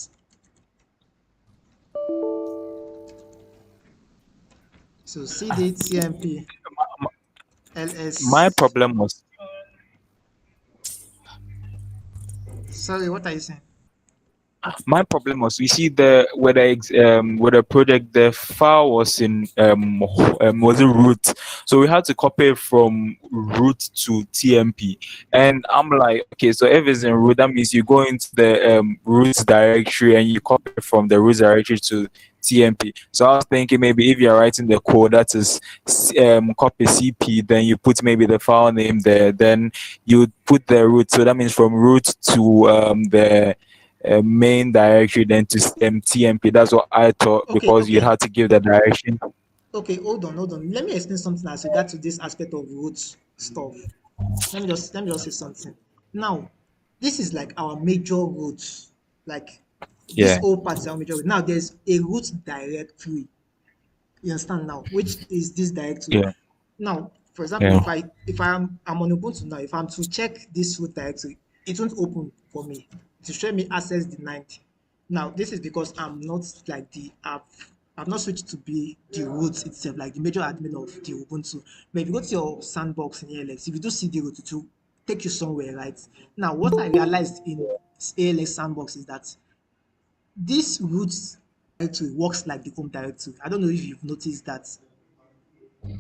So cd TMP My ls. problem was Sorry, what are you saying? you see the with the project the file was in was in root, so we had to copy it from root to TMP, and I'm like, okay, so if it's in root, that means you go into the root directory and you copy from the root directory to TMP. So I was thinking maybe if you're writing the code that is copy CP, then you put maybe the file name there, then you put the root, so that means from root to the main directory then to TMP. That's what I thought Okay, because you okay, had to give the direction. okay. Hold on. Let me explain something as regard to this aspect of root stuff. Let me just say something. Now, this is like our major root. Like this Yeah, whole part is our major root. Now there's a root directory. You understand now, which is this directory. yeah, Now, for example, yeah. if I'm on Ubuntu now, if I'm to check this root directory, it won't open for me to show me access denied. Now, this is because I'm not like I've not switched to be the root itself, like the major admin of the Ubuntu. But if you go to your sandbox in ALX, if you do see the root, it will take you somewhere, right? Now, what I realized in ALX sandbox is that this root directory works like the home directory. I don't know if you've noticed that.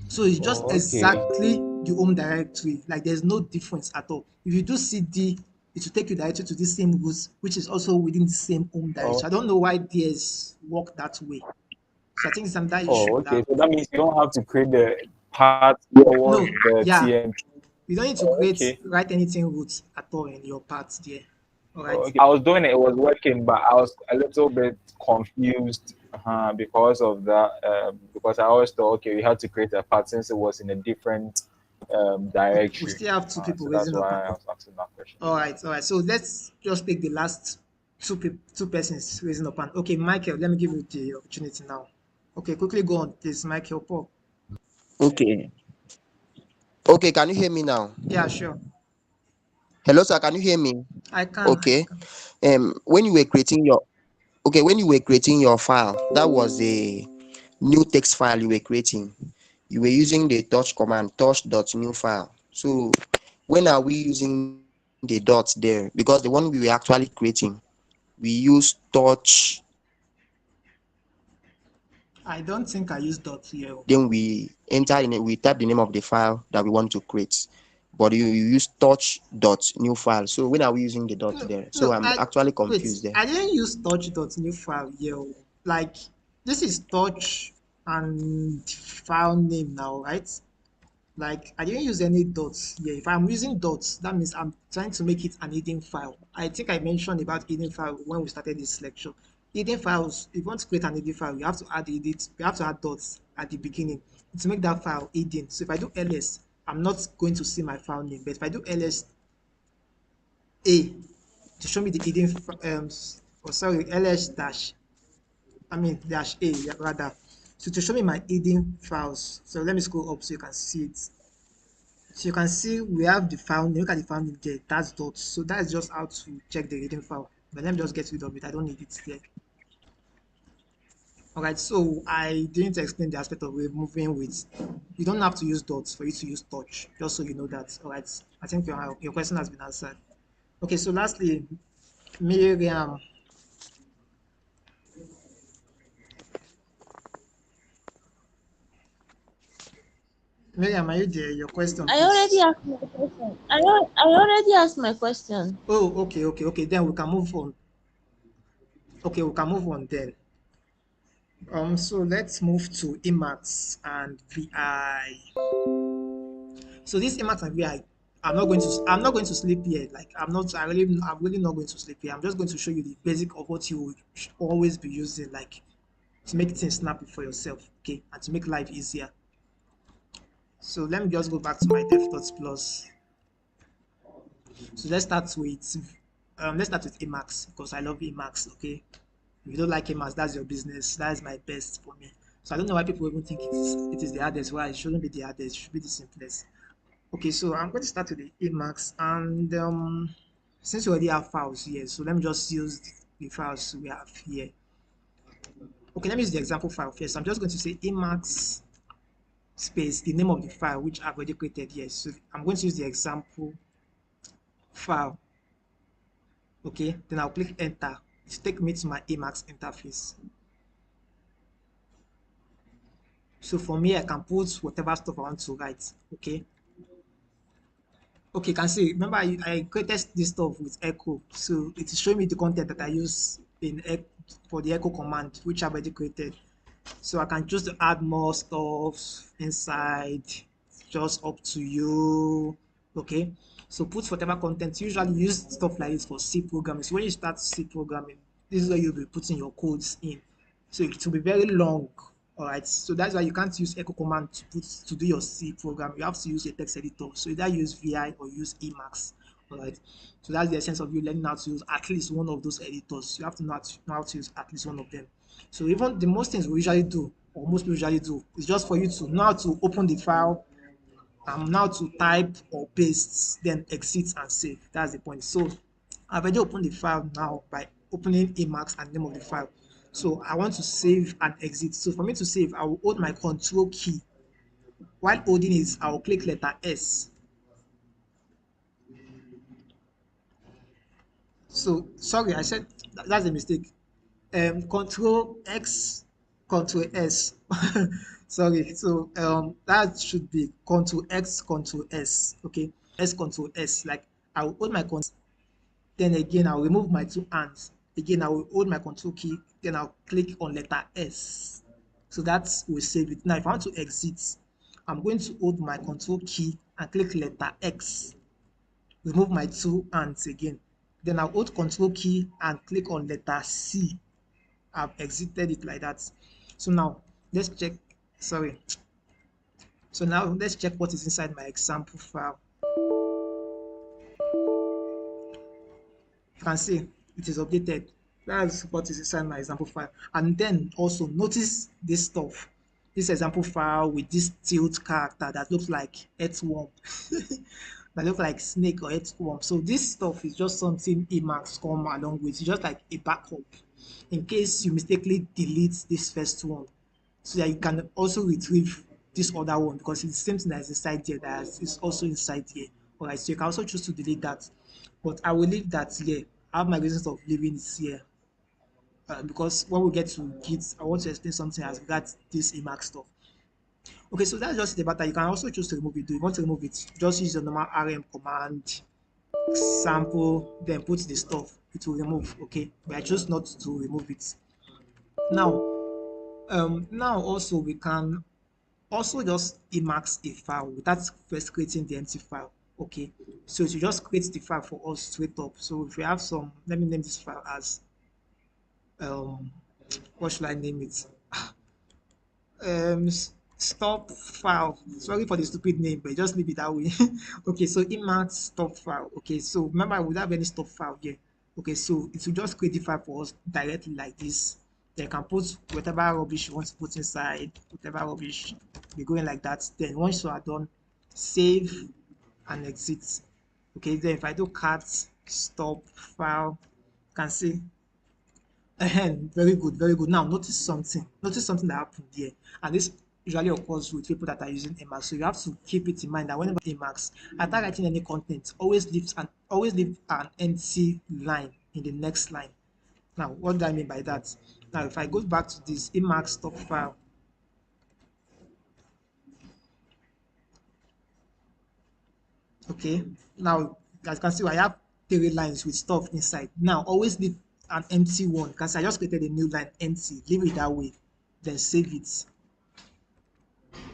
So it's just Oh, okay. exactly the home directory. Like there's no difference at all. If you do CD, it will take you directly to the same root, which is also within the same home directory. Oh, I don't know why DS work that way. So I think some that issue oh, with okay. that. So that means you don't have to create the path towards No, the yeah, TMP. you don't need to Oh, create okay. write anything root at all in your parts there. All right. Oh, okay. I was doing it, it was working, but I was a little bit confused because of that. Because I always thought, okay, we had to create a path since it was in a different Okay, we directory. still have two people So that's raising up. why I was asking that question. All right. So let's just take the last two persons raising up. And okay, Michael, let me give you the opportunity now. Okay, quickly go on, please, Michael Paul. Okay. Okay, can you hear me now? Yeah, sure. Hello, sir. Can you hear me? I can. I Okay. can. When you were creating your when you were creating your file, that was a new text file you were creating. You were using the touch command, touch.new file. So when are we using the dots there? Because the one we were actually creating, we use touch, I don't think I use dot here. then we enter in it, we type the name of the file that we want to create. But you use touch.new file. So when are we using the dots No, there? So no. I'm I actually wait. confused there. I didn't use touch dot new file here. Like this is touch and file name now, right? Like I didn't use any dots here. If I'm using dots, that means I'm trying to make it an hidden file. I think I mentioned about hidden file when we started this lecture. Hidden files, if you want to create an hidden file, you have to add edit, you have to add dots at the beginning to make that file hidden. So if I do ls, I'm not going to see my file name. But if I do ls a to show me the hidden, ls dash, I mean dash a, yeah, rather. So to show me my hidden files. So let me scroll up so you can see it. So you can see we have the file name. Look at the file name there. That's dot. So that's just how to check the hidden file. But let me just get rid of it. I don't need it there. All right, so I didn't explain the aspect of removing with. You don't have to use dots for you to use touch, just so you know that. All right, I think your question has been answered. Okay, so lastly, Miriam. Miriam, are you there? Your question, I already please. asked my question. I already asked my question. Oh, okay. Then we can move on. Okay, we can move on then. So let's move to Emacs and VI. So this Emacs and VI, I'm not going to sleep here. Like I'm really not going to sleep here. I'm just going to show you the basic of what you should always be using, like to make things snappy for yourself, okay, and to make life easier. So let me just go back to my dev.plus. So let's start with Emacs because I love Emacs, okay. If you don't like Emacs, that's your business. That is my best for me. So I don't know why people even think it is the hardest. Why it shouldn't be the hardest? It should be the simplest. Okay, so I'm going to start with the Emacs, and since we already have files here, so let me just use the files we have here. Okay, let me use the example file first. I'm just going to say Emacs space the name of the file which I've already created here. So I'm going to use the example file. Okay, then I'll click enter to take me to my Emacs interface. So for me, I can put whatever stuff I want to write. Okay. Okay, you can see. Remember, I created this stuff with echo, so it is showing me the content that I use for the echo command, which I've already created. So I can choose to add more stuff inside. Just up to you. Okay. So put whatever content. Usually use stuff like this for C programming. So when you start C programming, this is where you'll be putting your codes in. So it will be very long. All right. So that's why you can't use echo command to do your C program. You have to use a text editor. So either use VI or use Emacs. All right. So that's the essence of you learning how to use at least one of those editors. You have to know how to use at least one of them. So even the most things we usually do, or most people usually do, is just for you to know how to open the file, now to type or paste, then exit and save. That's the point. So I've already opened the file now by opening Emacs and name of the file. So I want to save and exit. So for me to save, I will hold my control key. While holding it, I will click letter S. So sorry, I said that's a mistake. Control X, Control S. Sorry. So that should be Control X, Control S. Okay, S, Control S. Like I will hold my control. Then again, I'll remove my two hands. Again, I will hold my control key. Then I'll click on letter S. So that will save it. Now, if I want to exit, I'm going to hold my control key and click letter X. Remove my two hands again. Then I'll hold control key and click on letter C. I've exited it like that. So now let's check. Sorry. So now let's check what is inside my example file. You can see it is updated. That's what is inside my example file. And then also notice this stuff. This example file with this tilt character that looks like earthworm. That looks like snake or earthworm. So this stuff is just something Emacs come along with. It's just like a backup in case you mistakenly delete this first one, so that you can also retrieve this other one, because it's the same thing that is inside here that is also inside here. All right, so you can also choose to delete that, but I will leave that here. I have my reasons of leaving it here, because when we get to Git, I want to explain something as regards this Emacs stuff. Okay, so that's just the matter. You can also choose to remove it. Do you want to remove it? Just use the normal rm command, sample, then put the stuff. It will remove. Okay, but I choose not to remove it. Now also we can also just Emacs a file without first creating the empty file. Okay, so you just create the file for us straight up. So if we have some, let me name this file as what should I name it? Stop file. Sorry for the stupid name, but just leave it that way. Okay, so Emacs stop file. Okay, so remember, we don't have any stop file here. Okay, so it will just create the file for us directly like this. Then you can put whatever rubbish you want to put inside, whatever rubbish, be going like that. Then once you are done, save and exit. Okay, then if I do cat stop file, Can see. Very good, very good. Now notice something. Notice something that happened here, and this usually occurs with people that are using Emacs. So you have to keep it in mind that whenever Emacs, after writing any content, always leave an empty line in the next line. Now, what do I mean by that? Now, if I go back to this Emacs stop file, okay. Now, as you can see, I have 3 lines with stuff inside. Now, always leave an empty one because I just created a new line empty. Leave it that way, then save it.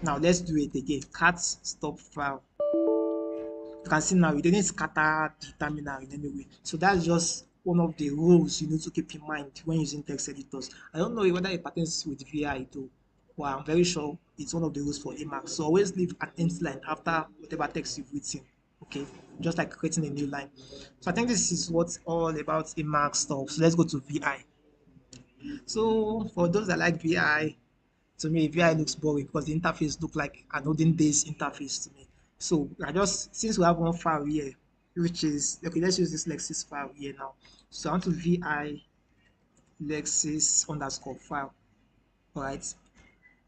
Now let's do it again. Cat stop file. You can see now it didn't scatter the terminal in any way. So that's just one of the rules you need to keep in mind when using text editors. I don't know whether it pertains with VI though, but I'm very sure it's one of the rules for Emacs. So always leave an empty line after whatever text you've written. Okay, just like creating a new line. So I think this is what's all about Emacs stuff. So let's go to VI. So for those that like VI, to me, VI looks boring because the interface look like an olden days interface to me. So I just, since we have one file here, which is, okay, let's use this Lexis file here now. So I want to VI Lexis underscore file. All right.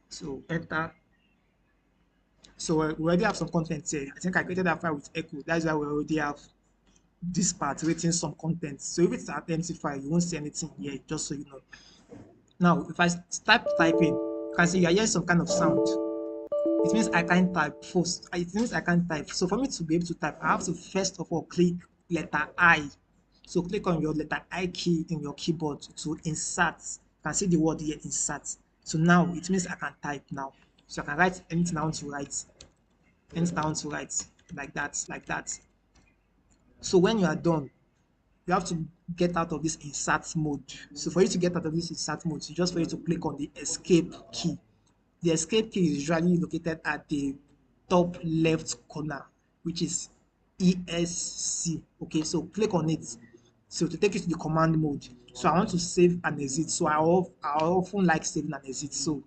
So enter. So we already have some content here. I think I created that file with echo. That's why we already have this part written some content. So if it's an empty file, you won't see anything here, just so you know. Now, if I start typing, you can see you are hearing some kind of sound. It means I can't type first. It means I can't type. So for me to be able to type, I have to first of all click letter I. So click on your letter I key in your keyboard to insert. You can see the word here, insert. So now it means I can type now. So I can write anything I want to write. Anything I want to write. Like that, like that. So when you are done, you have to get out of this insert mode. So for you to get out of this insert mode, you just for you to click on the escape key. The escape key is usually located at the top left corner, which is ESC. Okay, so click on it. So to take you to the command mode. So I want to save and exit. So I often like saving and exit. So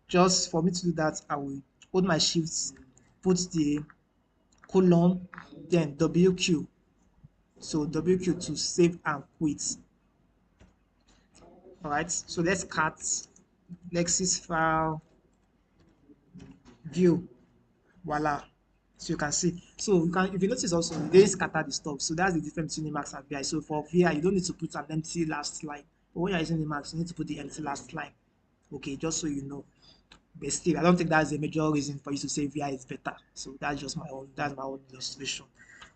just for me to do that, I will hold my shifts, put the colon, then WQ. So WQ to save and quit. All right, so let's cut Lexis file view. Voila. So you can see. So you can, if you notice also, they scatter the stuff. So that's the difference between Emacs and VI. So for VI, you don't need to put an empty last line. But when you're using Emacs, you need to put the empty last line. Okay, just so you know. But still, I don't think that's a major reason for you to say VI is better. So that's just that's my own illustration.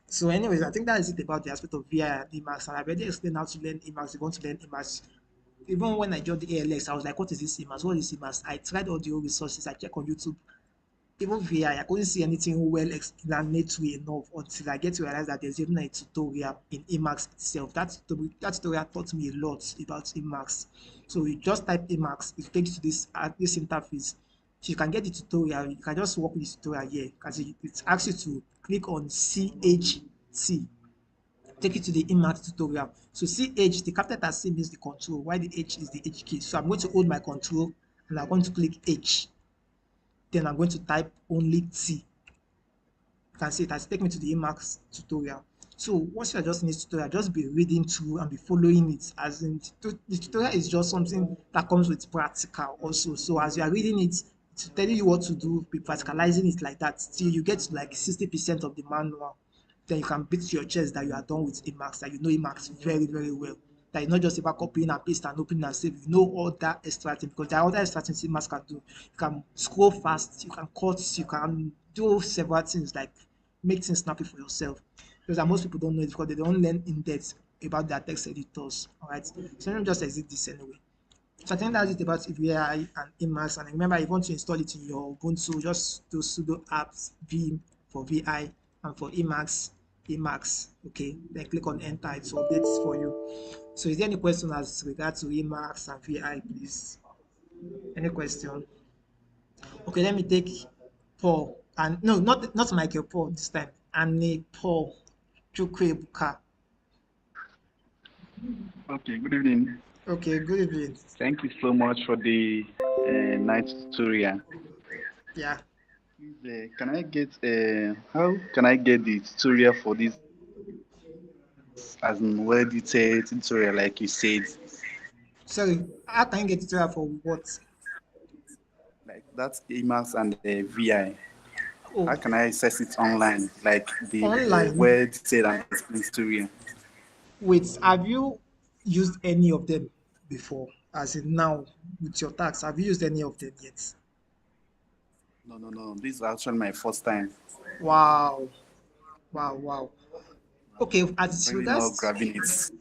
So anyways, I think that is it about the aspect of VI and Emacs. And I've already explained how to learn Emacs. If you want to learn Emacs, even when I joined the ALX, I was like, what is this Emacs? What is Emacs? I tried audio resources. I checked on YouTube. Even VI, I couldn't see anything well explanatory enough until I get to realize that there's even a tutorial in Emacs itself. That tutorial taught me a lot about Emacs. So you just type Emacs, it takes you to this interface. So you can get the tutorial, you can just work with the tutorial here because it asks you to click on CHT, take you to the Emacs tutorial. So CH, the capital letter C means the control, while the H is the H key. So I'm going to hold my control and I'm going to click H. Then I'm going to type only T. You can see it has taken me to the Emacs tutorial. So once you're just in this tutorial, just be reading through and be following it. As in, the tutorial is just something that comes with practical also. So as you are reading it, it's telling you what to do, be practicalizing it like that till you get to like 60% of the manual. Then you can beat your chest that you are done with Emacs, that you know Emacs very, very well. That it's not just about copying and pasting and opening and saving. You know all that extra thing because there are other extra things Emacs can do. You can scroll fast, you can cut, you can do several things like make things snappy for yourself. Because that most people don't know it because they don't learn in depth about their text editors. All right. So let me just exit this anyway. So I think that's it about VI and Emacs. And remember, if you want to install it in your Ubuntu, just do sudo apps vim for VI and for Emacs. Okay, then click on enter. It updates for you. So is there any question as regards to Emacs and VI, please? Any question? Okay, let me take Paul. And no, not Michael Paul this time. Annie Paul Chukwebuka. Okay, good evening. Okay, good evening. Thank you so much for the nice tutorial. Yeah. Please, can I get how can I get the tutorial for this as in well detailed tutorial, like you said. Sorry, how can you get tutorial for what? Like that's Emacs and the VI. Oh, How can I access it online? Like the online. well detailed and explained tutorial. Wait, have you used any of them before? As in now, with your tax, have you used any of them yet? No. This is actually my first time. Wow, wow. Okay, as Really not regards, grabbing it.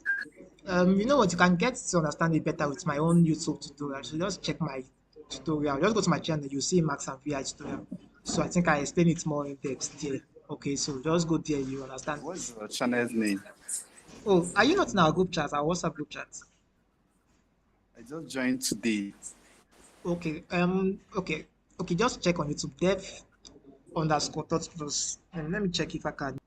you know what, you can get to understand it better with my own YouTube tutorial. So just check my tutorial. Just go to my channel, you see Max and VI tutorial. So I think I explain it more in depth there. Okay, so just go there, you understand. What's your channel's name? Oh, are you not in our group chat, our WhatsApp group chat? I just joined today. Okay, okay, just check on YouTube, dev underscore thought plus. And let me check if I can